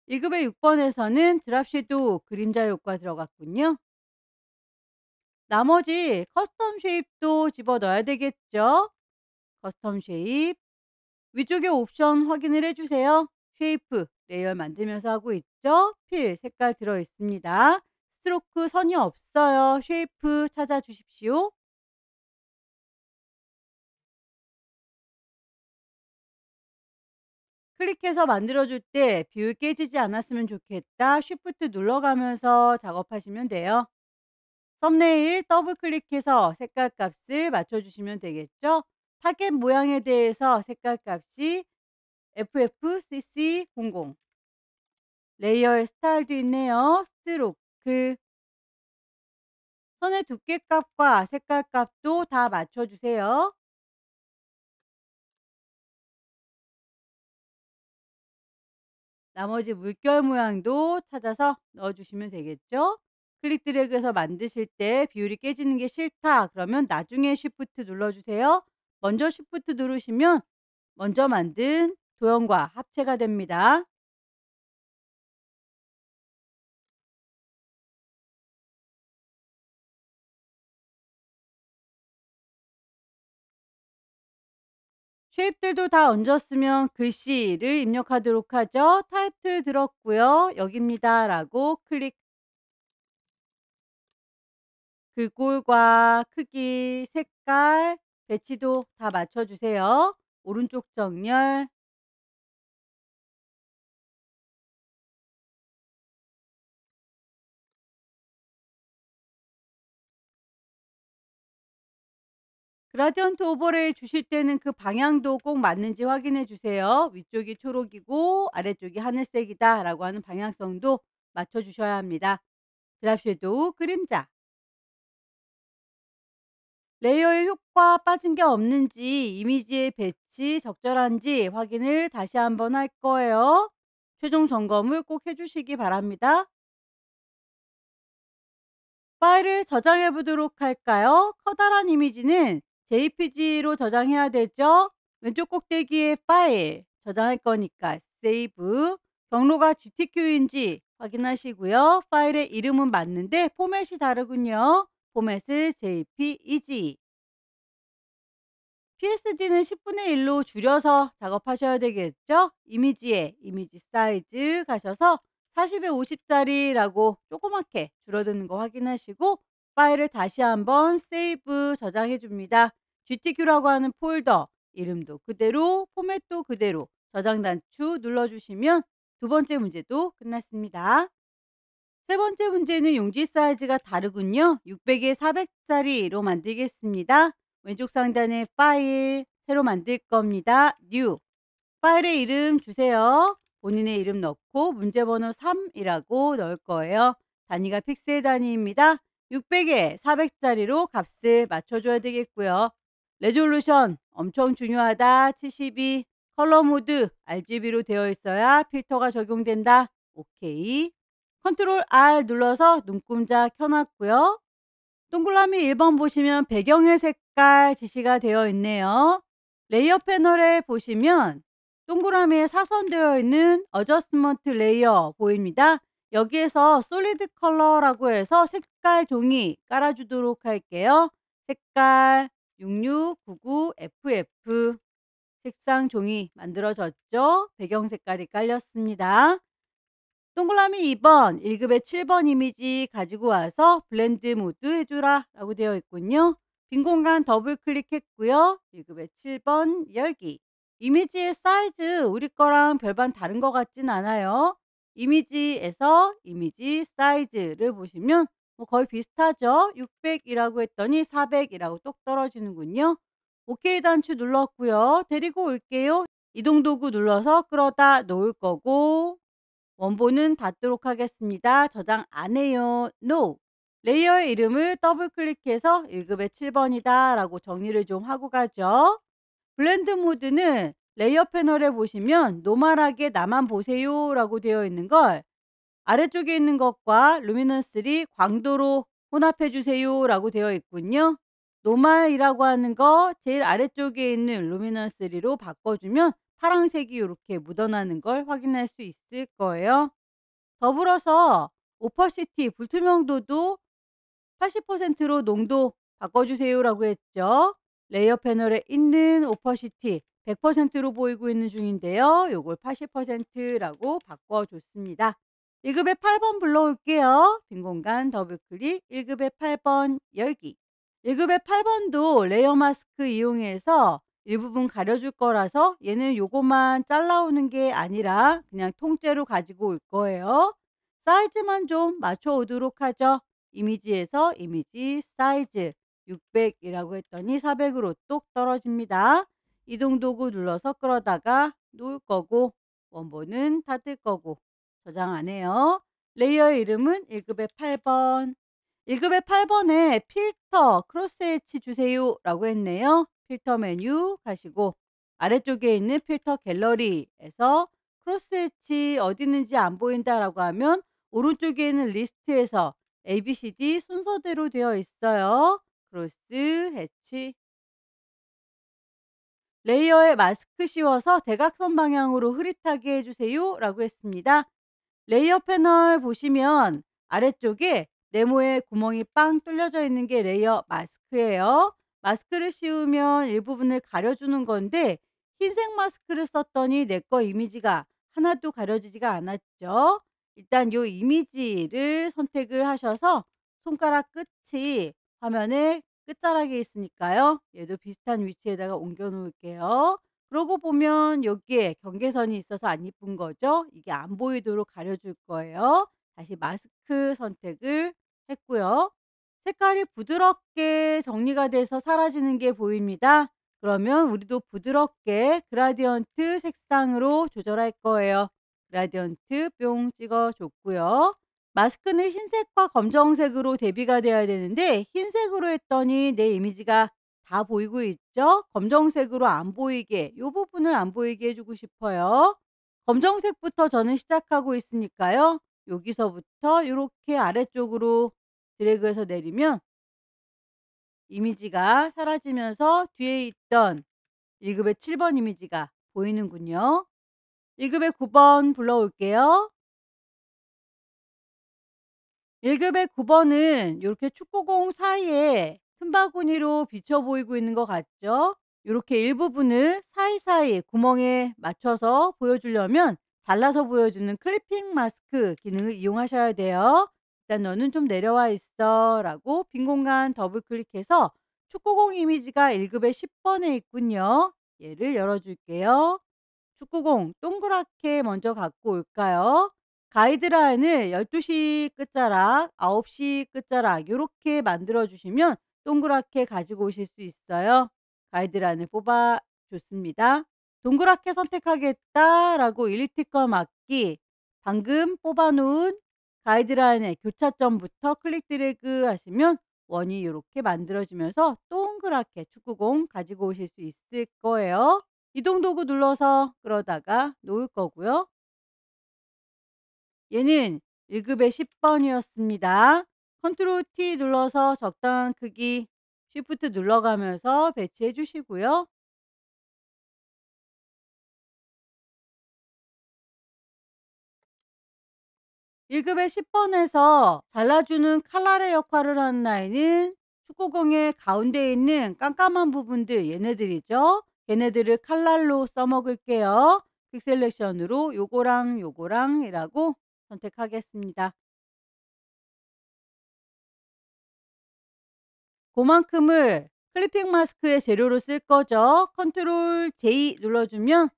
1급의 6번에서는 드랍 섀도우 그림자 효과 들어갔군요. 나머지 커스텀 쉐입도 집어넣어야 되겠죠. 커스텀 쉐입 위쪽에 옵션 확인을 해주세요. 쉐이프 레이어 만들면서 하고 있죠. 필 색깔 들어있습니다. 스트로크 선이 없어요. 쉐이프 찾아주십시오. 클릭해서 만들어줄 때 비율 깨지지 않았으면 좋겠다. 쉬프트 눌러가면서 작업하시면 돼요. 썸네일 더블 클릭해서 색깔 값을 맞춰주시면 되겠죠. 타겟 모양에 대해서 색깔 값이 FFCC00 레이어의 스타일도 있네요. 스트로크 선의 두께 값과 색깔 값도 다 맞춰주세요. 나머지 물결 모양도 찾아서 넣어주시면 되겠죠. 클릭 드래그해서 만드실 때 비율이 깨지는 게 싫다 그러면 나중에 쉬프트 눌러주세요. 먼저 쉬프트 누르시면 먼저 만든 도형과 합체가 됩니다. 쉐입들도 다 얹었으면 글씨를 입력하도록 하죠. 타입틀 들었고요. 여기입니다 라고 클릭 글꼴과 크기, 색깔, 배치도 다 맞춰주세요. 오른쪽 정렬 그라디언트 오버레이 주실 때는 그 방향도 꼭 맞는지 확인해 주세요. 위쪽이 초록이고 아래쪽이 하늘색이다 라고 하는 방향성도 맞춰 주셔야 합니다. 드랍 섀도우 그림자 레이어의 효과 빠진 게 없는지 이미지의 배치 적절한지 확인을 다시 한번 할 거예요. 최종 점검을 꼭 해주시기 바랍니다. 파일을 저장해 보도록 할까요? 커다란 이미지는 JPG로 저장해야 되죠. 왼쪽 꼭대기에 파일 저장할 거니까 세이브 경로가 GTQ인지 확인하시고요. 파일의 이름은 맞는데 포맷이 다르군요. 포맷을 JPEG. PSD는 10분의 1로 줄여서 작업하셔야 되겠죠? 이미지에 이미지 사이즈 가셔서 40에 50짜리라고 조그맣게 줄어드는 거 확인하시고 파일을 다시 한번 세이브 저장해 줍니다. GTQ라고 하는 폴더 이름도 그대로 포맷도 그대로 저장 단추 눌러주시면 두 번째 문제도 끝났습니다. 세 번째 문제는 용지 사이즈가 다르군요. 600에 400짜리로 만들겠습니다. 왼쪽 상단에 파일, 새로 만들 겁니다. New. 파일의 이름 주세요. 본인의 이름 넣고 문제번호 3이라고 넣을 거예요. 단위가 픽셀 단위입니다. 600에 400짜리로 값을 맞춰줘야 되겠고요. 레졸루션 엄청 중요하다. 72. 컬러 모드 RGB로 되어 있어야 필터가 적용된다. 오케이. 컨트롤 R 눌러서 눈금자 켜놨고요. 동그라미 1번 보시면 배경의 색깔 지시가 되어 있네요. 레이어 패널에 보시면 동그라미에 사선되어 있는 어저스먼트 레이어 보입니다. 여기에서 솔리드 컬러라고 해서 색깔 종이 깔아주도록 할게요. 색깔 6699FF 색상 종이 만들어졌죠. 배경 색깔이 깔렸습니다. 동그라미 2번 1급의 7번 이미지 가지고 와서 블렌드 모드 해주라 라고 되어 있군요. 빈 공간 더블 클릭했고요. 1급의 7번 열기. 이미지의 사이즈 우리 거랑 별반 다른 것 같진 않아요. 이미지에서 이미지 사이즈를 보시면 뭐 거의 비슷하죠. 600이라고 했더니 400이라고 똑 떨어지는군요. 오케이 단추 눌렀고요. 데리고 올게요. 이동 도구 눌러서 끌어다 놓을 거고 원본은 닫도록 하겠습니다. 저장 안 해요. No. 레이어의 이름을 더블 클릭해서 1급의 7번이다 라고 정리를 좀 하고 가죠. 블렌드 모드는 레이어 패널에 보시면 노멀하게 나만 보세요 라고 되어 있는 걸 아래쪽에 있는 것과 루미넌스를 광도로 혼합해 주세요 라고 되어 있군요. 노멀이라고 하는 거 제일 아래쪽에 있는 루미넌스리로 바꿔주면 파란색이 이렇게 묻어나는 걸 확인할 수 있을 거예요. 더불어서 오퍼시티 불투명도도 80%로 농도 바꿔주세요라고 했죠. 레이어 패널에 있는 오퍼시티 100%로 보이고 있는 중인데요. 요걸 80%라고 바꿔줬습니다. 1급의 8번 불러올게요. 빈 공간 더블클릭 1급의 8번 열기. 1급의 8번도 레이어 마스크 이용해서 일부분 가려줄 거라서 얘는 요것만 잘라오는 게 아니라 그냥 통째로 가지고 올 거예요. 사이즈만 좀 맞춰 오도록 하죠. 이미지에서 이미지 사이즈 600이라고 했더니 400으로 똑 떨어집니다. 이동 도구 눌러서 끌어다가 놓을 거고 원본은 닫을 거고 저장 안 해요. 레이어의 이름은 1급의 8번. 1급의 8번에 필터 크로스 엣지 주세요 라고 했네요. 필터 메뉴 가시고 아래쪽에 있는 필터 갤러리에서 크로스 엣지 어디 있는지 안 보인다라고 하면 오른쪽에 있는 리스트에서 ABCD 순서대로 되어 있어요. 크로스 엣지 레이어에 마스크 씌워서 대각선 방향으로 흐릿하게 해주세요 라고 했습니다. 레이어 패널 보시면 아래쪽에 네모에 구멍이 빵 뚫려져 있는 게 레이어 마스크예요. 마스크를 씌우면 일부분을 가려주는 건데 흰색 마스크를 썼더니 내 거 이미지가 하나도 가려지지가 않았죠. 일단 요 이미지를 선택을 하셔서 손가락 끝이 화면의 끝자락에 있으니까요. 얘도 비슷한 위치에다가 옮겨 놓을게요. 그러고 보면 여기에 경계선이 있어서 안 이쁜 거죠. 이게 안 보이도록 가려줄 거예요. 다시 마스크 선택을 했고요. 색깔이 부드럽게 정리가 돼서 사라지는 게 보입니다. 그러면 우리도 부드럽게 그라디언트 색상으로 조절할 거예요. 그라디언트 뿅 찍어줬고요. 마스크는 흰색과 검정색으로 대비가 돼야 되는데 흰색으로 했더니 내 이미지가 다 보이고 있죠. 검정색으로 안 보이게 이 부분을 안 보이게 해주고 싶어요. 검정색부터 저는 시작하고 있으니까요. 여기서부터 이렇게 아래쪽으로 드래그해서 내리면 이미지가 사라지면서 뒤에 있던 1급의 7번 이미지가 보이는군요. 1급의 9번 불러올게요. 1급의 9번은 요렇게 축구공 사이에 틈바구니로 비쳐 보이고 있는 것 같죠? 요렇게 일부분을 사이사이 구멍에 맞춰서 보여주려면 잘라서 보여주는 클리핑 마스크 기능을 이용하셔야 돼요. "일단 너는 좀 내려와 있어." 라고 빈 공간 더블 클릭해서 축구공 이미지가 1급의 10번에 있군요. 얘를 열어 줄게요. 축구공 동그랗게 먼저 갖고 올까요? 가이드라인을 12시 끝자락, 9시 끝자락 요렇게 만들어 주시면 동그랗게 가지고 오실 수 있어요. 가이드라인을 뽑아 줬습니다. "동그랗게 선택하겠다."라고 일리티컬 막기. 방금 뽑아 놓은 가이드라인의 교차점부터 클릭 드래그 하시면 원이 요렇게 만들어지면서 동그랗게 축구공 가지고 오실 수 있을 거예요. 이동 도구 눌러서 끌어다가 놓을 거고요. 얘는 1급의 10번이었습니다. 컨트롤 T 눌러서 적당한 크기 쉬프트 눌러가면서 배치해 주시고요. 1급의 10번에서 잘라주는 칼날의 역할을 하는 라인은 축구공의 가운데에 있는 깜깜한 부분들 얘네들이죠. 얘네들을 칼날로 써먹을게요. 퀵 셀렉션으로 요거랑 요거랑이라고 선택하겠습니다. 그만큼을 클리핑 마스크의 재료로 쓸 거죠. 컨트롤 J 눌러주면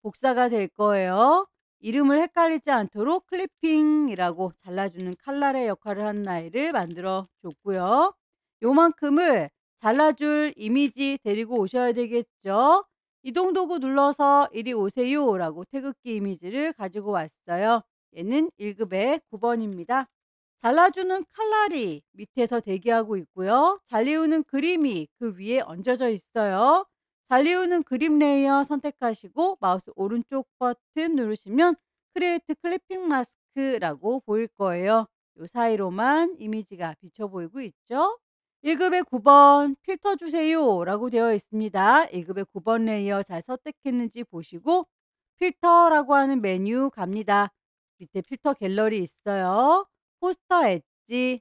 복사가 될 거예요. 이름을 헷갈리지 않도록 클리핑이라고 잘라주는 칼날의 역할을 하는 아이를 만들어 줬고요. 요만큼을 잘라줄 이미지 데리고 오셔야 되겠죠. 이동 도구 눌러서 이리 오세요 라고 태극기 이미지를 가지고 왔어요. 얘는 1급의 9번입니다. 잘라주는 칼날이 밑에서 대기하고 있고요. 잘리우는 그림이 그 위에 얹어져 있어요. 잘리우는 그림 레이어 선택하시고 마우스 오른쪽 버튼 누르시면 크리에이트 클리핑 마스크라고 보일 거예요. 요 사이로만 이미지가 비쳐 보이고 있죠. 1급의 9번 필터 주세요 라고 되어 있습니다. 1급의 9번 레이어 잘 선택했는지 보시고 필터라고 하는 메뉴 갑니다. 밑에 필터 갤러리 있어요. 포스터 엣지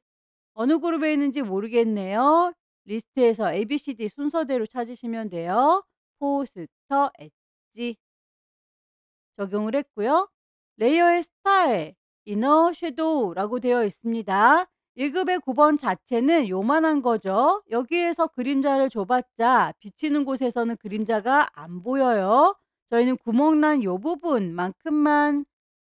어느 그룹에 있는지 모르겠네요. 리스트에서 ABCD 순서대로 찾으시면 돼요. 포스터 엣지 적용을 했고요. 레이어의 스타일 이너 섀도우라고 되어 있습니다. 1급의 9번 자체는 요만한 거죠. 여기에서 그림자를 줘봤자 비치는 곳에서는 그림자가 안 보여요. 저희는 구멍난 요 부분만큼만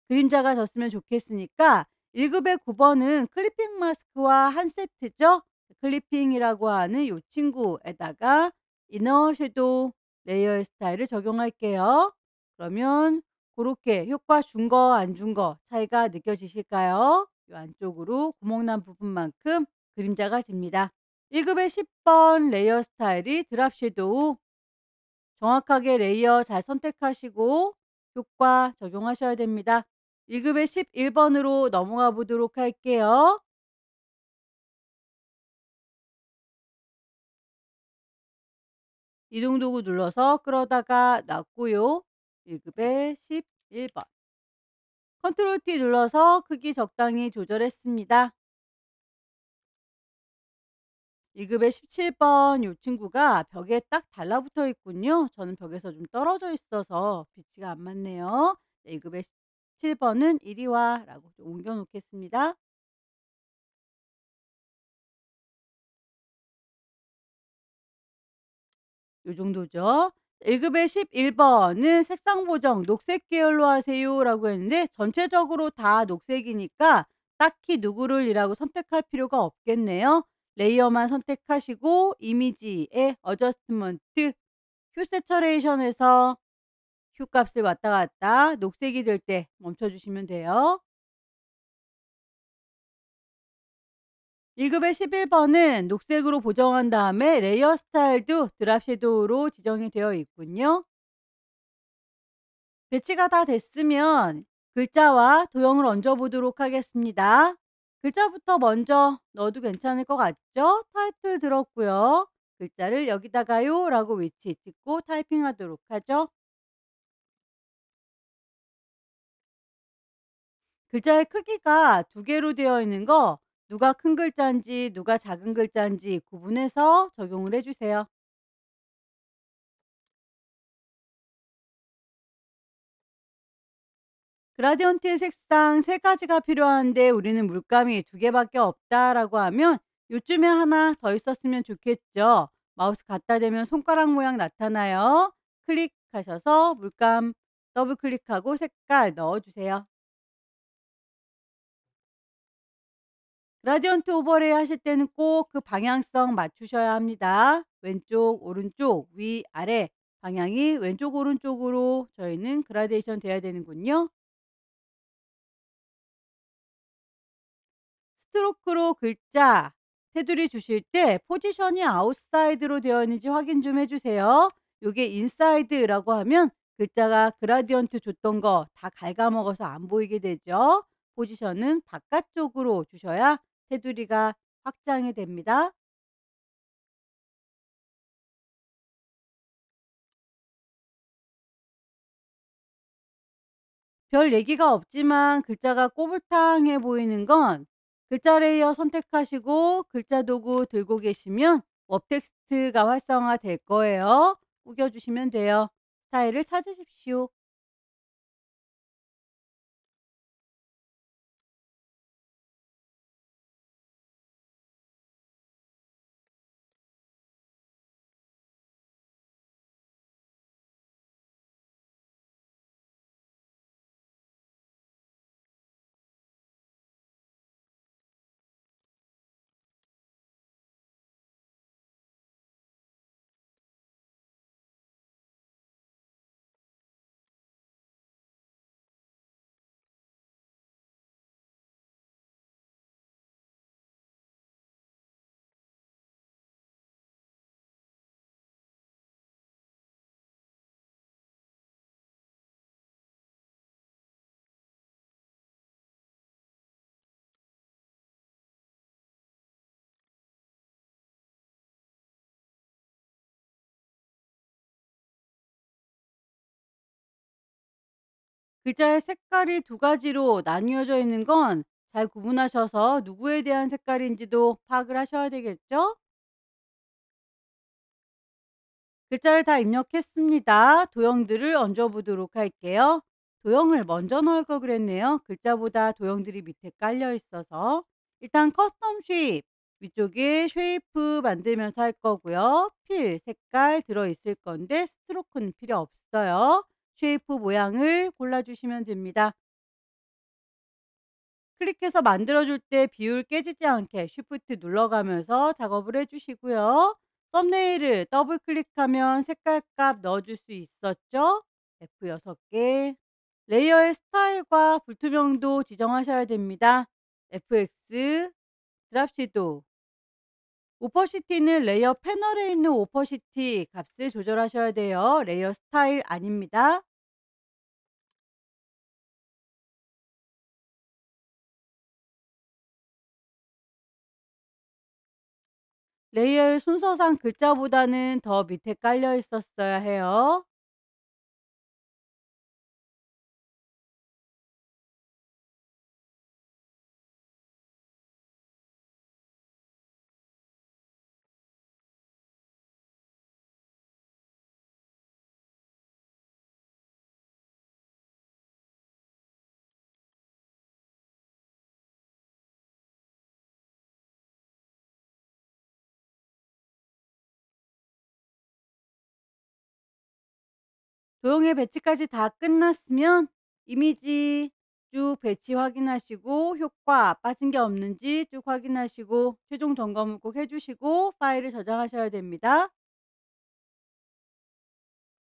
그림자가 졌으면 좋겠으니까 1급의 9번은 클리핑 마스크와 한 세트죠. 클리핑이라고 하는 요 친구에다가 이너 섀도우 레이어의 스타일을 적용할게요. 그러면 그렇게 효과 준 거 안 준 거 차이가 느껴지실까요? 요 안쪽으로 구멍난 부분만큼 그림자가 집니다. 1급의 10번 레이어 스타일이 드랍 섀도우 정확하게 레이어 잘 선택하시고 효과 적용하셔야 됩니다. 1급의 11번으로 넘어가 보도록 할게요. 이동 도구 눌러서 끌어다가 놨고요. 1급의 11번. 컨트롤 T 눌러서 크기 적당히 조절했습니다. 1급의 17번 이 친구가 벽에 딱 달라붙어 있군요. 저는 벽에서 좀 떨어져 있어서 위치가 안 맞네요. 1급의 17번은 "이리 와" 라고 좀 옮겨 놓겠습니다. 요 정도죠. 1급의 11번은 "색상 보정 녹색 계열로 하세요."라고 했는데 전체적으로 다 녹색이니까 딱히 누구를 이라고 선택할 필요가 없겠네요. 레이어만 선택하시고 이미지에 어저스트먼트 휴 세처레이션에서 휴 값을 왔다 갔다 녹색이 될 때 멈춰 주시면 돼요. 1급의 11번은 녹색으로 보정한 다음에 레이어 스타일도 드랍 섀도우로 지정이 되어 있군요. 배치가 다 됐으면 글자와 도형을 얹어 보도록 하겠습니다. 글자부터 먼저 넣어도 괜찮을 것 같죠? 타이틀 들었고요. 글자를 "여기다가요" 라고 위치 찍고 타이핑하도록 하죠. 글자의 크기가 두 개로 되어 있는 거 누가 큰 글자인지 누가 작은 글자인지 구분해서 적용을 해 주세요. 그라디언트의 색상 세 가지가 필요한데 우리는 물감이 두 개밖에 없다라고 하면 요쯤에 하나 더 있었으면 좋겠죠. 마우스 갖다 대면 손가락 모양 나타나요. 클릭하셔서 물감 더블 클릭하고 색깔 넣어 주세요. 그라디언트 오버레이 하실 때는 꼭 그 방향성 맞추셔야 합니다. 왼쪽, 오른쪽, 위, 아래 방향이 왼쪽, 오른쪽으로 저희는 그라데이션 돼야 되는군요. 스트로크로 글자 테두리 주실 때 포지션이 아웃사이드로 되어 있는지 확인 좀 해주세요. 요게 인사이드라고 하면 글자가 그라디언트 줬던 거 다 갉아먹어서 안 보이게 되죠. 포지션은 바깥쪽으로 주셔야 테두리가 확장이 됩니다. 별 얘기가 없지만 글자가 꼬불탕해 보이는 건 글자 레이어 선택하시고 글자 도구 들고 계시면 웹 텍스트가 활성화될 거예요. 꾸겨 주시면 돼요. 스타일을 찾으십시오. 글자의 색깔이 두 가지로 나뉘어져 있는 건 잘 구분하셔서 누구에 대한 색깔인지도 파악을 하셔야 되겠죠? 글자를 다 입력했습니다. 도형들을 얹어 보도록 할게요. 도형을 먼저 넣을 걸 그랬네요. 글자보다 도형들이 밑에 깔려 있어서. 일단 커스텀 쉐입 위쪽에 쉐이프 만들면서 할 거고요. 필 색깔 들어 있을 건데 스트로크는 필요 없어요. 쉐이프 모양을 골라주시면 됩니다. 클릭해서 만들어줄 때 비율 깨지지 않게 쉬프트 눌러가면서 작업을 해주시고요. 썸네일을 더블 클릭하면 색깔 값 넣어줄 수 있었죠? F 6개. 레이어의 스타일과 불투명도 지정하셔야 됩니다. FX, 드랍 섀도우. 오퍼시티는 레이어 패널에 있는 오퍼시티 값을 조절하셔야 돼요. 레이어 스타일 아닙니다. 레이어의 순서상 글자보다는 더 밑에 깔려 있었어야 해요. 도형의 배치까지 다 끝났으면 이미지 쭉 배치 확인하시고 효과 빠진 게 없는지 쭉 확인하시고 최종 점검을 꼭 해주시고 파일을 저장하셔야 됩니다.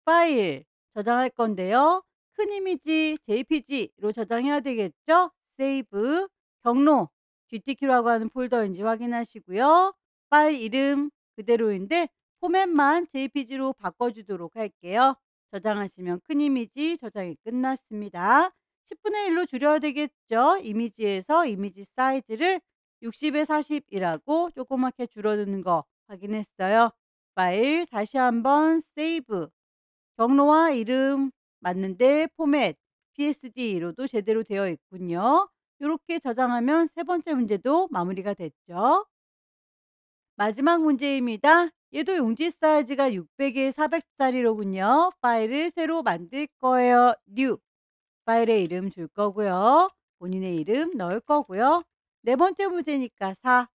파일 저장할 건데요. 큰 이미지 JPG로 저장해야 되겠죠? 세이브 경로 GTQ라고 하는 폴더인지 확인하시고요. 파일 이름 그대로인데 포맷만 JPG로 바꿔주도록 할게요. 저장하시면 큰 이미지 저장이 끝났습니다. 10분의 1로 줄여야 되겠죠? 이미지에서 이미지 사이즈를 60에 40이라고 조그맣게 줄어드는 거 확인했어요. 파일 다시 한번 세이브 경로와 이름 맞는데 포맷 PSD로도 제대로 되어 있군요. 이렇게 저장하면 세 번째 문제도 마무리가 됐죠. 마지막 문제입니다. 얘도 용지 사이즈가 600에 400짜리로군요. 파일을 새로 만들 거예요. New. 파일에 이름 줄 거고요. 본인의 이름 넣을 거고요. 네 번째 문제니까 4.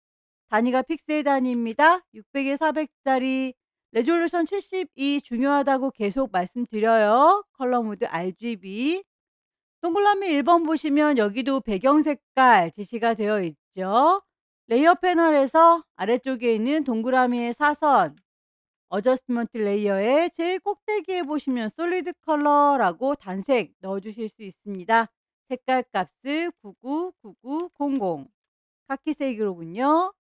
단위가 픽셀 단위입니다. 600에 400짜리 레졸루션 72 중요하다고 계속 말씀드려요. 컬러 모드 RGB. 동그라미 1번 보시면 여기도 배경 색깔 지시가 되어 있죠. 레이어 패널에서 아래쪽에 있는 동그라미의 사선 어저스트먼트 레이어의 제일 꼭대기에 보시면 솔리드 컬러라고 단색 넣어 주실 수 있습니다. 색깔 값을 999900 카키색으로군요.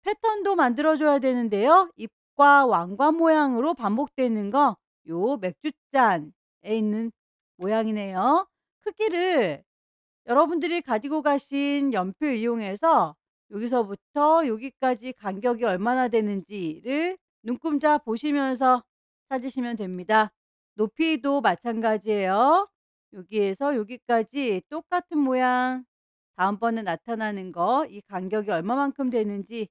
패턴도 만들어 줘야 되는데요. 잎과 왕관 모양으로 반복되는 거 요 맥주잔에 있는 모양이네요. 크기를 여러분들이 가지고 가신 연필 이용해서 여기서부터 여기까지 간격이 얼마나 되는지를 눈금자 보시면서 찾으시면 됩니다. 높이도 마찬가지예요. 여기에서 여기까지 똑같은 모양 다음번에 나타나는 거 이 간격이 얼마만큼 되는지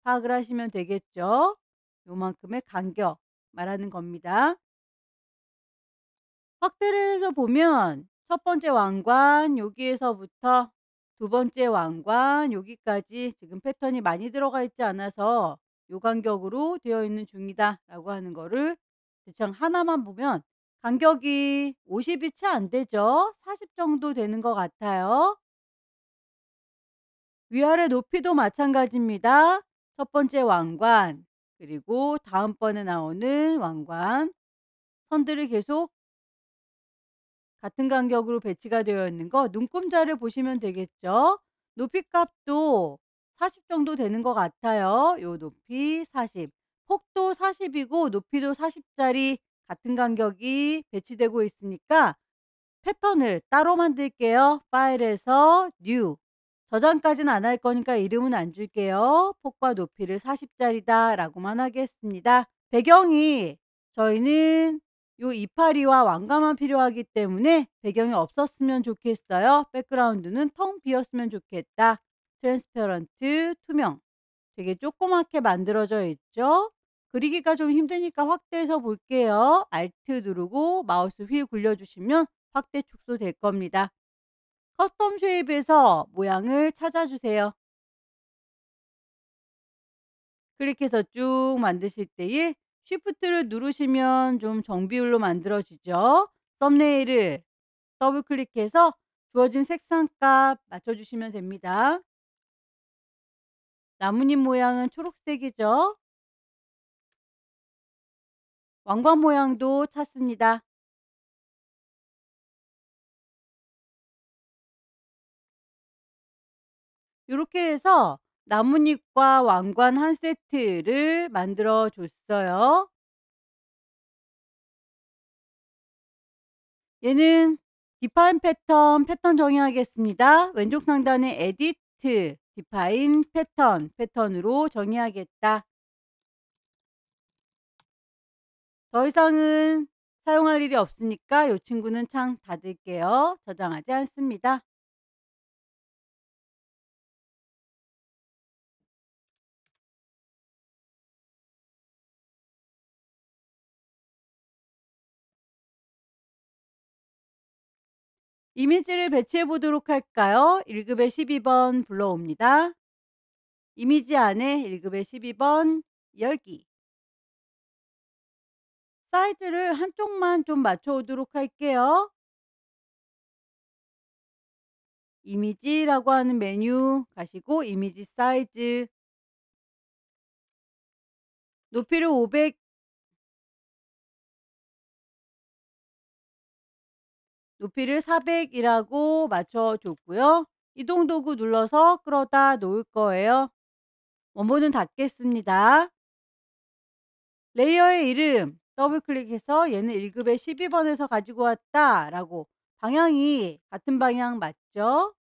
파악을 하시면 되겠죠. 요만큼의 간격 말하는 겁니다. 확대를 해서 보면 첫 번째 왕관 여기에서부터 두 번째 왕관 여기까지 지금 패턴이 많이 들어가 있지 않아서 요 간격으로 되어 있는 중이다 라고 하는 거를 대충 하나만 보면 간격이 50이 채 안 되죠. 40 정도 되는 것 같아요. 위아래 높이도 마찬가지입니다. 첫 번째 왕관 그리고 다음번에 나오는 왕관 선들을 계속 같은 간격으로 배치가 되어 있는 거 눈금자를 보시면 되겠죠. 높이 값도 40 정도 되는 것 같아요. 요 높이 40. 폭도 40이고 높이도 40짜리 같은 간격이 배치되고 있으니까 패턴을 따로 만들게요. 파일에서 New. 저장까지는 안 할 거니까 이름은 안 줄게요. 폭과 높이를 40짜리다 라고만 하겠습니다. 배경이 저희는 요 이파리와 왕관만 필요하기 때문에 배경이 없었으면 좋겠어요. 백그라운드는 텅 비었으면 좋겠다. 트랜스페런트 투명. 되게 조그맣게 만들어져 있죠. 그리기가 좀 힘드니까 확대해서 볼게요. Alt 누르고 마우스 휠 굴려주시면 확대 축소 될 겁니다. 커스텀 쉐입에서 모양을 찾아주세요. 클릭해서 쭉 만드실 때에 쉬프트를 누르시면 좀 정비율로 만들어지죠. 썸네일을 더블 클릭해서 주어진 색상값 맞춰주시면 됩니다. 나뭇잎 모양은 초록색이죠. 왕관 모양도 찾습니다. 이렇게 해서 나뭇잎과 왕관 한 세트를 만들어 줬어요. 얘는 디파인 패턴 정의하겠습니다. 왼쪽 상단에 에디트 디파인 패턴으로 정의하겠다. 더 이상은 사용할 일이 없으니까 이 친구는 창 닫을게요. 저장하지 않습니다. 이미지를 배치해 보도록 할까요? 1급에 12번 불러옵니다. 이미지 안에 1급에 12번 열기. 사이즈를 한쪽만 좀 맞춰 오도록 할게요. 이미지라고 하는 메뉴 가시고 이미지 사이즈 높이를 500 높이를 400이라고 맞춰 줬고요. 이동 도구 눌러서 끌어다 놓을 거예요. 원본은 닫겠습니다. 레이어의 이름 더블 클릭해서 얘는 1급에 12번에서 가지고 왔다 라고 방향이 같은 방향 맞죠?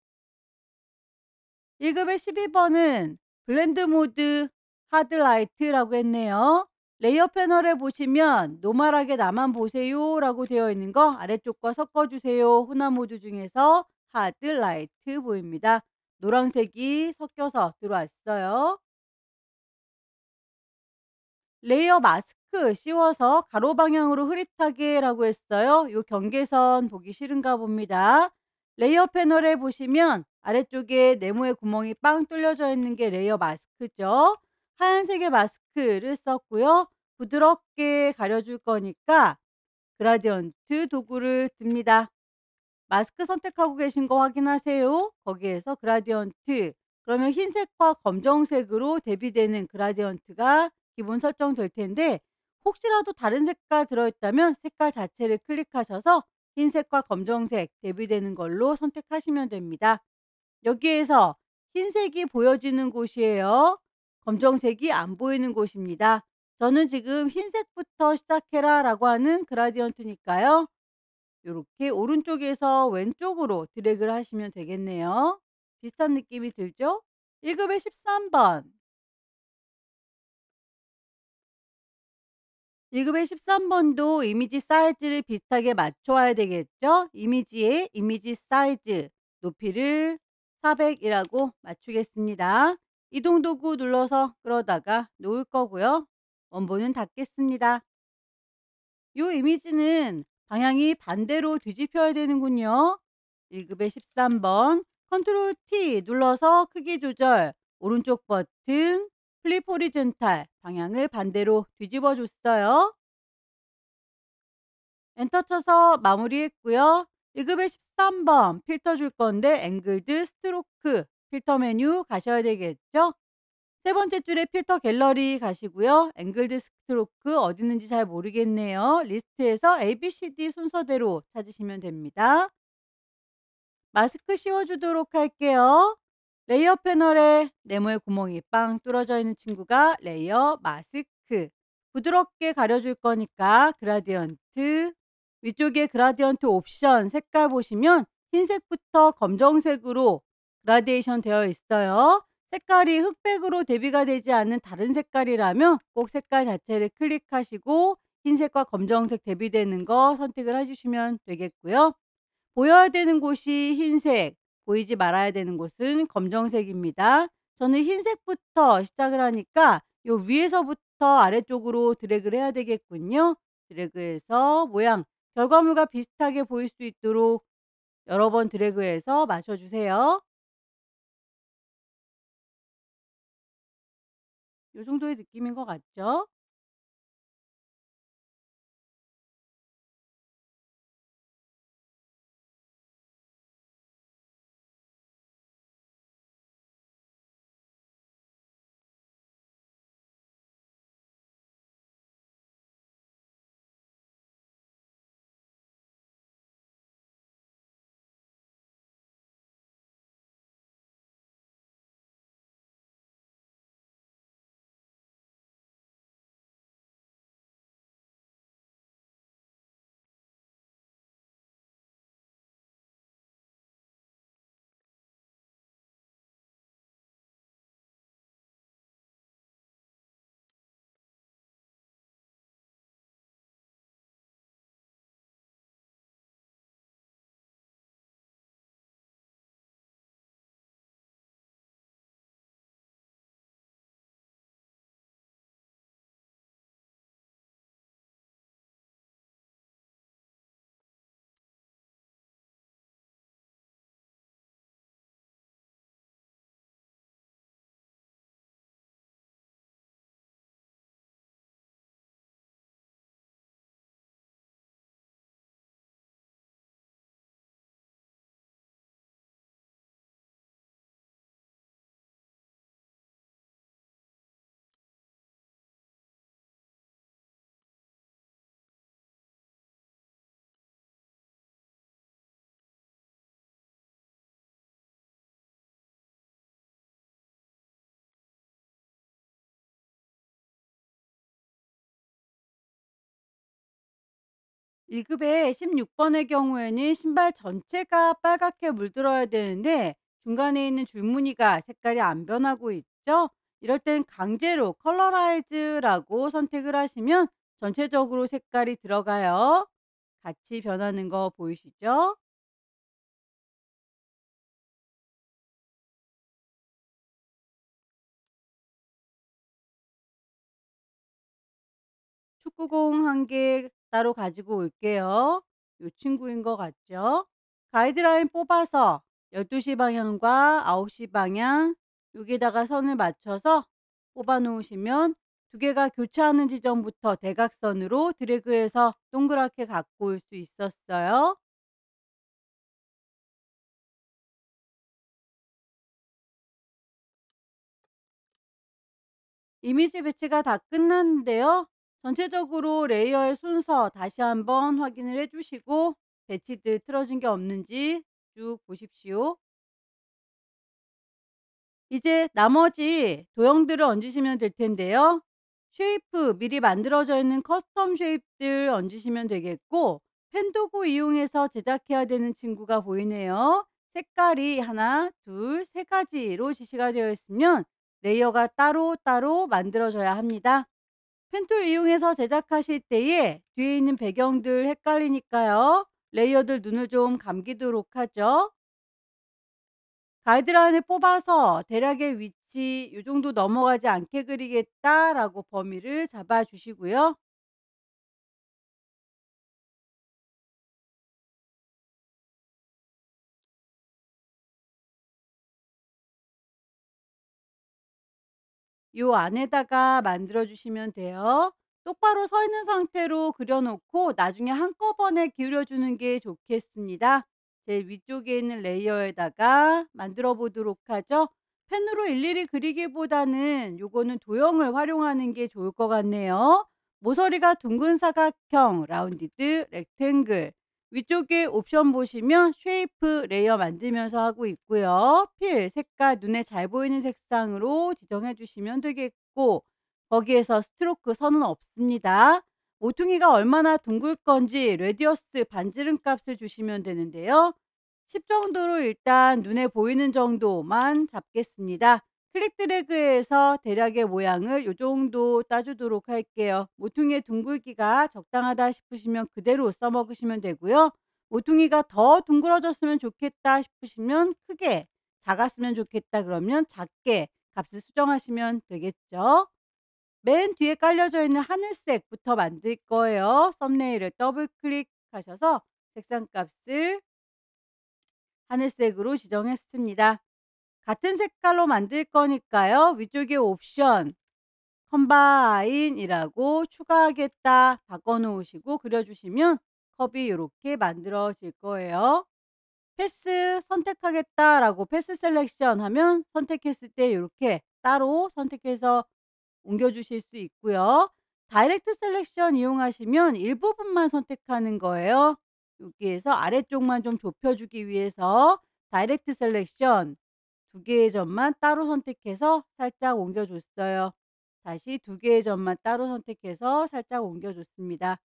1급에 12번은 블렌드 모드 하드라이트라고 했네요. 레이어 패널에 보시면 노멀하게 나만 보세요 라고 되어 있는 거 아래쪽과 섞어주세요. 혼합 모드 중에서 하드, 라이트 보입니다. 노란색이 섞여서 들어왔어요. 레이어 마스크 씌워서 가로 방향으로 흐릿하게라고 했어요. 요 경계선 보기 싫은가 봅니다. 레이어 패널에 보시면 아래쪽에 네모의 구멍이 빵 뚫려져 있는 게 레이어 마스크죠. 하얀색의 마스크를 썼고요. 부드럽게 가려줄 거니까 그라디언트 도구를 듭니다. 마스크 선택하고 계신 거 확인하세요. 거기에서 그라디언트, 그러면 흰색과 검정색으로 대비되는 그라디언트가 기본 설정될 텐데, 혹시라도 다른 색깔 들어있다면 색깔 자체를 클릭하셔서 흰색과 검정색 대비되는 걸로 선택하시면 됩니다. 여기에서 흰색이 보여지는 곳이에요. 검정색이 안 보이는 곳입니다. 저는 지금 흰색부터 시작해라 라고 하는 그라디언트니까요. 요렇게 오른쪽에서 왼쪽으로 드래그를 하시면 되겠네요. 비슷한 느낌이 들죠? 1급의 13번. 1급의 13번도 이미지 사이즈를 비슷하게 맞춰야 되겠죠? 이미지의 이미지 사이즈 높이를 400이라고 맞추겠습니다. 이동 도구 눌러서 끌어다가 놓을 거고요. 원본은 닫겠습니다. 요 이미지는 방향이 반대로 뒤집혀야 되는군요. 1급의 13번 컨트롤 T 눌러서 크기 조절, 오른쪽 버튼 플립 호리존탈 방향을 반대로 뒤집어 줬어요. 엔터 쳐서 마무리했고요. 1급의 13번 필터 줄 건데 앵글드 스트로크 필터 메뉴 가셔야 되겠죠. 세 번째 줄에 필터 갤러리 가시고요. 앵글드 스트로크 어디 있는지 잘 모르겠네요. 리스트에서 ABCD 순서대로 찾으시면 됩니다. 마스크 씌워주도록 할게요. 레이어 패널에 네모의 구멍이 빵 뚫어져 있는 친구가 레이어 마스크. 부드럽게 가려줄 거니까 그라디언트. 위쪽에 그라디언트 옵션 색깔 보시면 흰색부터 검정색으로 그라데이션 되어 있어요. 색깔이 흑백으로 대비가 되지 않는 다른 색깔이라면 꼭 색깔 자체를 클릭하시고 흰색과 검정색 대비되는 거 선택을 해주시면 되겠고요. 보여야 되는 곳이 흰색, 보이지 말아야 되는 곳은 검정색입니다. 저는 흰색부터 시작을 하니까 요 위에서부터 아래쪽으로 드래그를 해야 되겠군요. 드래그해서 모양, 결과물과 비슷하게 보일 수 있도록 여러 번 드래그해서 맞춰주세요. 요 정도의 느낌인 것 같죠? 1급의 16번의 경우에는 신발 전체가 빨갛게 물들어야 되는데 중간에 있는 줄무늬가 색깔이 안 변하고 있죠. 이럴 땐 강제로 컬러라이즈라고 선택을 하시면 전체적으로 색깔이 들어가요. 같이 변하는 거 보이시죠? 축구공 한 개 따로 가지고 올게요. 요 친구인 것 같죠? 가이드라인 뽑아서 12시 방향과 9시 방향 여기에다가 선을 맞춰서 뽑아 놓으시면 두 개가 교차하는 지점부터 대각선으로 드래그해서 동그랗게 갖고 올 수 있었어요. 이미지 배치가 다 끝났는데요. 전체적으로 레이어의 순서 다시 한번 확인을 해 주시고 배치들 틀어진 게 없는지 쭉 보십시오. 이제 나머지 도형들을 얹으시면 될 텐데요. 쉐이프 미리 만들어져 있는 커스텀 쉐입들 얹으시면 되겠고 펜 도구 이용해서 제작해야 되는 친구가 보이네요. 색깔이 하나, 둘, 세 가지로 지시가 되어 있으면 레이어가 따로따로 만들어져야 합니다. 펜툴 이용해서 제작하실 때에 뒤에 있는 배경들 헷갈리니까요. 레이어들 눈을 좀 감기도록 하죠. 가이드라인을 뽑아서 대략의 위치 요 정도 넘어가지 않게 그리겠다라고 범위를 잡아 주시고요. 요 안에다가 만들어 주시면 돼요. 똑바로 서 있는 상태로 그려 놓고 나중에 한꺼번에 기울여 주는 게 좋겠습니다. 제일 위쪽에 있는 레이어에다가 만들어 보도록 하죠. 펜으로 일일이 그리기보다는 요거는 도형을 활용하는 게 좋을 것 같네요. 모서리가 둥근 사각형, 라운디드, 렉탱글 위쪽에 옵션 보시면 쉐이프 레이어 만들면서 하고 있고요. 필, 색깔 눈에 잘 보이는 색상으로 지정해 주시면 되겠고 거기에서 스트로크 선은 없습니다. 모퉁이가 얼마나 둥글 건지 레디어스 반지름 값을 주시면 되는데요. 10 정도로 일단 눈에 보이는 정도만 잡겠습니다. 클릭 드래그해서 대략의 모양을 요 정도 따주도록 할게요. 모퉁이의 둥글기가 적당하다 싶으시면 그대로 써먹으시면 되고요. 모퉁이가 더 둥그러졌으면 좋겠다 싶으시면 크게, 작았으면 좋겠다 그러면 작게 값을 수정하시면 되겠죠. 맨 뒤에 깔려져 있는 하늘색부터 만들 거예요. 썸네일을 더블 클릭하셔서 색상 값을 하늘색으로 지정했습니다. 같은 색깔로 만들 거니까요. 위쪽에 옵션 컴바인이라고 추가하겠다 바꿔 놓으시고 그려 주시면 컵이 이렇게 만들어질 거예요. 패스 선택하겠다라고 패스 셀렉션 하면 선택했을 때 이렇게 따로 선택해서 옮겨 주실 수 있고요. 다이렉트 셀렉션 이용하시면 일부분만 선택하는 거예요. 여기에서 아래쪽만 좀 좁혀 주기 위해서 다이렉트 셀렉션 두 개의 점만 따로 선택해서 살짝 옮겨 줬어요. 다시 두 개의 점만 따로 선택해서 살짝 옮겨 줬습니다.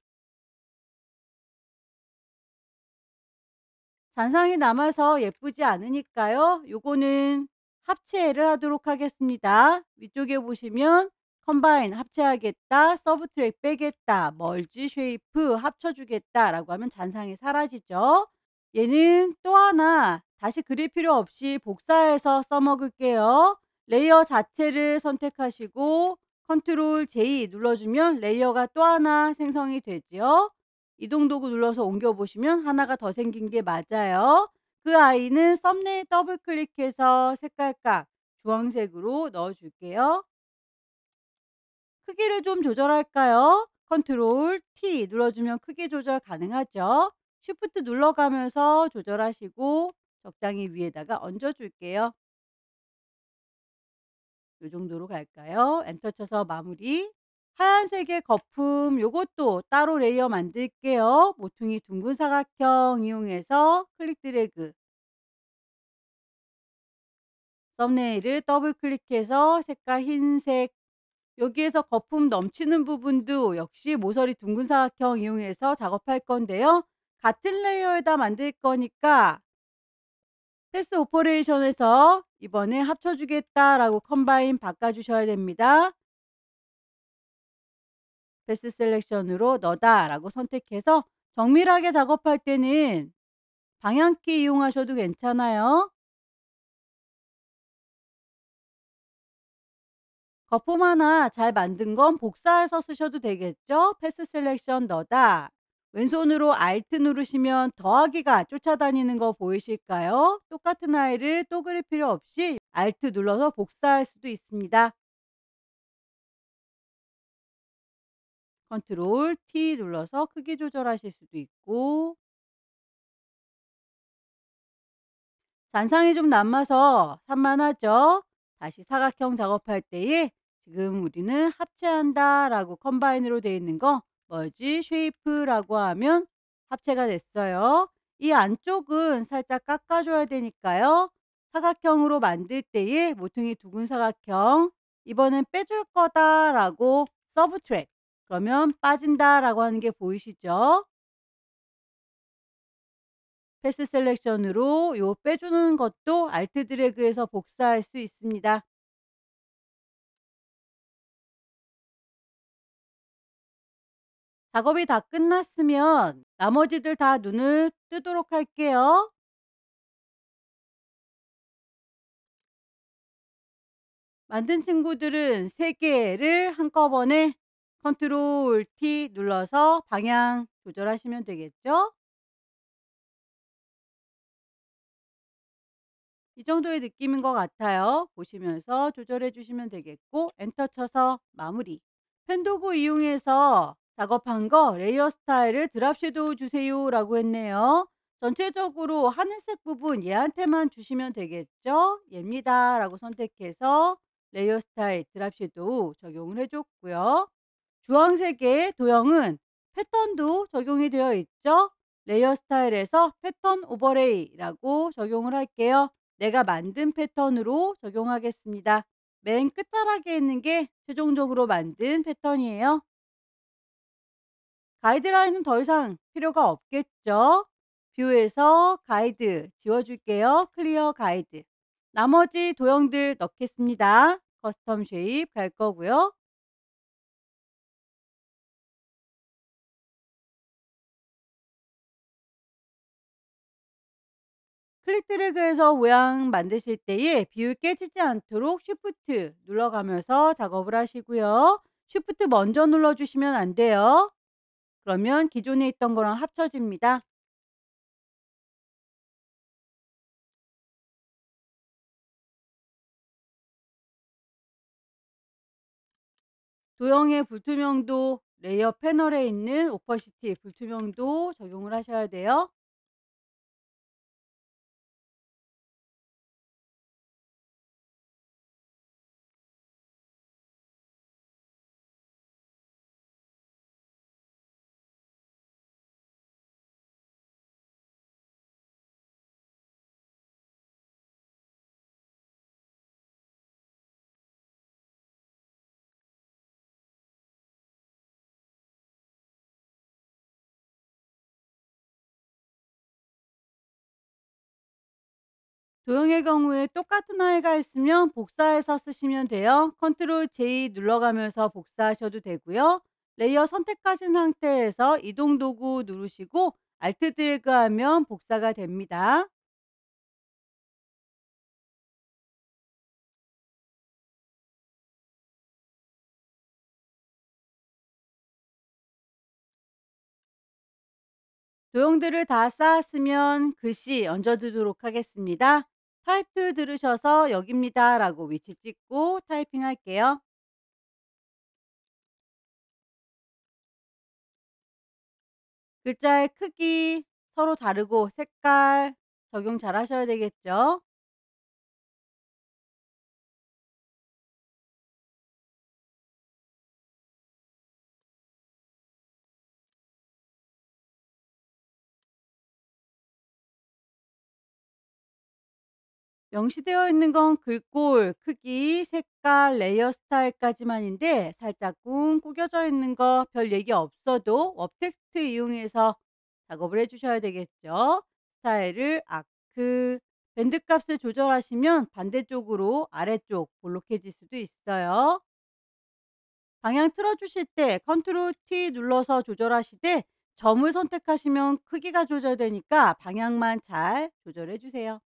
잔상이 남아서 예쁘지 않으니까요. 요거는 합체를 하도록 하겠습니다. 위쪽에 보시면 컴바인 합체하겠다, 서브트랙 빼겠다, 멀지 쉐이프 합쳐주겠다라고 하면 잔상이 사라지죠. 얘는 또 하나 다시 그릴 필요 없이 복사해서 써먹을게요. 레이어 자체를 선택하시고 컨트롤 J 눌러주면 레이어가 또 하나 생성이 되죠. 이동 도구 눌러서 옮겨 보시면 하나가 더 생긴 게 맞아요. 그 아이는 썸네일 더블 클릭해서 색깔각 주황색으로 넣어 줄게요. 크기를 좀 조절할까요? 컨트롤 T 눌러주면 크기 조절 가능하죠. 쉬프트 눌러가면서 조절하시고 적당히 위에다가 얹어 줄게요. 요 정도로 갈까요? 엔터 쳐서 마무리. 하얀색의 거품 요것도 따로 레이어 만들게요. 모퉁이 둥근 사각형 이용해서 클릭 드래그 썸네일을 더블 클릭해서 색깔 흰색 여기에서 거품 넘치는 부분도 역시 모서리 둥근 사각형 이용해서 작업할 건데요. 같은 레이어에다 만들 거니까 패스 오퍼레이션에서 이번에 합쳐주겠다라고 컴바인 바꿔주셔야 됩니다. 패스 셀렉션으로 너다라고 선택해서 정밀하게 작업할 때는 방향키 이용하셔도 괜찮아요. 거품 하나 잘 만든 건 복사해서 쓰셔도 되겠죠? 패스 셀렉션 너다. 왼손으로 Alt 누르시면 더하기가 쫓아다니는 거 보이실까요? 똑같은 아이를 또 그릴 필요 없이 Alt 눌러서 복사할 수도 있습니다. 컨트롤 T 눌러서 크기 조절하실 수도 있고, 잔상이 좀 남아서 산만하죠? 다시 사각형 작업할 때에 지금 우리는 합체한다 라고 컴바인으로 되어 있는 거 머지 쉐이프라고 하면 합체가 됐어요. 이 안쪽은 살짝 깎아줘야 되니까요. 사각형으로 만들 때에 모퉁이 두근 사각형, 이번엔 빼줄 거다 라고 서브트랙, 그러면 빠진다 라고 하는 게 보이시죠? 패스 셀렉션으로 요 빼주는 것도 알트 드래그해서 복사할 수 있습니다. 작업이 다 끝났으면 나머지들 다 눈을 뜨도록 할게요. 만든 친구들은 3개를 한꺼번에 컨트롤 T 눌러서 방향 조절하시면 되겠죠? 이 정도의 느낌인 것 같아요. 보시면서 조절해 주시면 되겠고, 엔터 쳐서 마무리. 펜 도구 이용해서 작업한 거 레이어 스타일을 드랍 섀도우 주세요 라고 했네요. 전체적으로 하늘색 부분 얘한테만 주시면 되겠죠? 얘입니다 라고 선택해서 레이어 스타일 드랍 섀도우 적용을 해줬고요. 주황색의 도형은 패턴도 적용이 되어 있죠? 레이어 스타일에서 패턴 오버레이라고 적용을 할게요. 내가 만든 패턴으로 적용하겠습니다. 맨 끝자락에 있는 게 최종적으로 만든 패턴이에요. 가이드라인은 더 이상 필요가 없겠죠? 뷰에서 가이드 지워줄게요. 클리어 가이드. 나머지 도형들 넣겠습니다. 커스텀 쉐입 갈 거고요. 클릭 드래그해서 모양 만드실 때에 비율 깨지지 않도록 쉬프트 눌러가면서 작업을 하시고요. 쉬프트 먼저 눌러주시면 안 돼요. 그러면 기존에 있던 거랑 합쳐집니다. 도형의 불투명도 레이어 패널에 있는 오퍼시티 불투명도 적용을 하셔야 돼요. 도형의 경우에 똑같은 아이가 있으면 복사해서 쓰시면 돼요. 컨트롤 J 눌러가면서 복사하셔도 되고요. 레이어 선택하신 상태에서 이동 도구 누르시고 Alt 드래그 하면 복사가 됩니다. 도형들을 다 쌓았으면 글씨 얹어두도록 하겠습니다. 타입2 들으셔서 여기입니다 라고 위치 찍고 타이핑 할게요. 글자의 크기 서로 다르고 색깔 적용 잘 하셔야 되겠죠. 명시되어 있는 건 글꼴, 크기, 색깔, 레이어 스타일까지만인데 살짝 꿍 구겨져 있는 거 별 얘기 없어도 웹텍스트 이용해서 작업을 해주셔야 되겠죠. 스타일을 아크, 밴드 값을 조절하시면 반대쪽으로 아래쪽 볼록해질 수도 있어요. 방향 틀어주실 때 컨트롤 T 눌러서 조절하시되 점을 선택하시면 크기가 조절되니까 방향만 잘 조절해 주세요.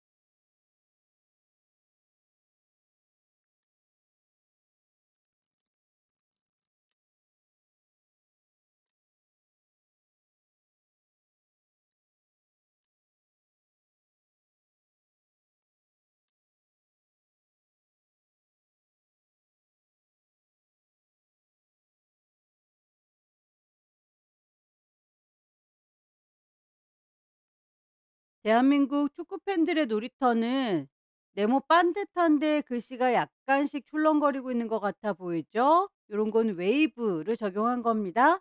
대한민국 축구 팬들의 놀이터는 네모 반듯한데 글씨가 약간씩 출렁거리고 있는 것 같아 보이죠? 요런 건 웨이브를 적용한 겁니다.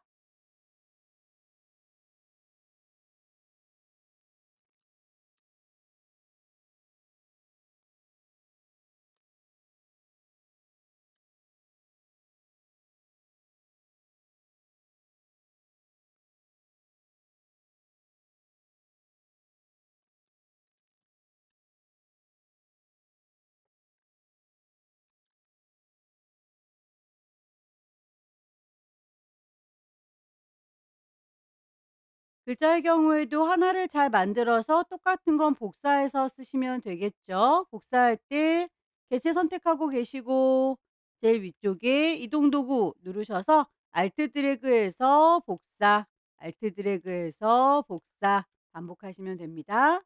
글자의 경우에도 하나를 잘 만들어서 똑같은 건 복사해서 쓰시면 되겠죠. 복사할 때 개체 선택하고 계시고 제일 위쪽에 이동 도구 누르셔서 알트 드래그해서 복사, 알트 드래그해서 복사 반복하시면 됩니다.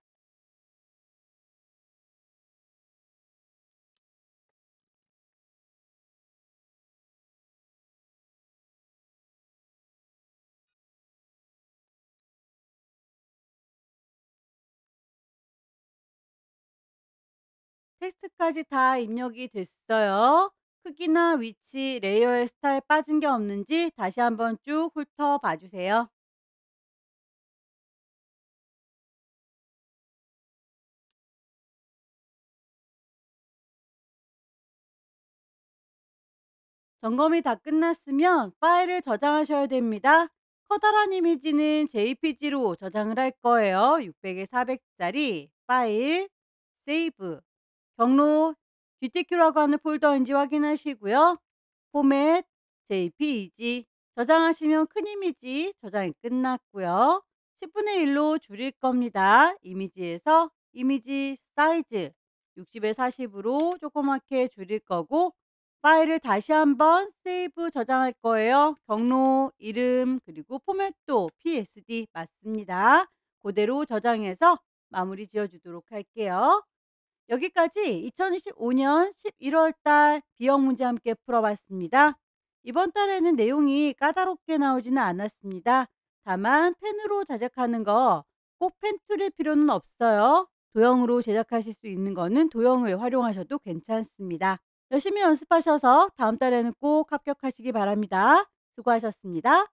텍스트까지 다 입력이 됐어요. 크기나 위치, 레이어의 스타일 빠진 게 없는지 다시 한번 쭉 훑어봐 주세요. 점검이 다 끝났으면 파일을 저장하셔야 됩니다. 커다란 이미지는 JPG로 저장을 할 거예요. 600에 400짜리 파일, 세이브, 경로 GTQ라고 하는 폴더인지 확인하시고요. 포맷, JPEG 저장하시면 큰 이미지 저장이 끝났고요. 10분의 1로 줄일 겁니다. 이미지에서 이미지 사이즈 60에 40으로 조그맣게 줄일 거고 파일을 다시 한번 세이브 저장할 거예요. 경로, 이름, 그리고 포맷도 PSD 맞습니다. 그대로 저장해서 마무리 지어주도록 할게요. 여기까지 2025년 11월 달 비형 문제 함께 풀어봤습니다. 이번 달에는 내용이 까다롭게 나오지는 않았습니다. 다만 펜으로 제작하는 거 꼭 펜 툴일 필요는 없어요. 도형으로 제작하실 수 있는 거는 도형을 활용하셔도 괜찮습니다. 열심히 연습하셔서 다음 달에는 꼭 합격하시기 바랍니다. 수고하셨습니다.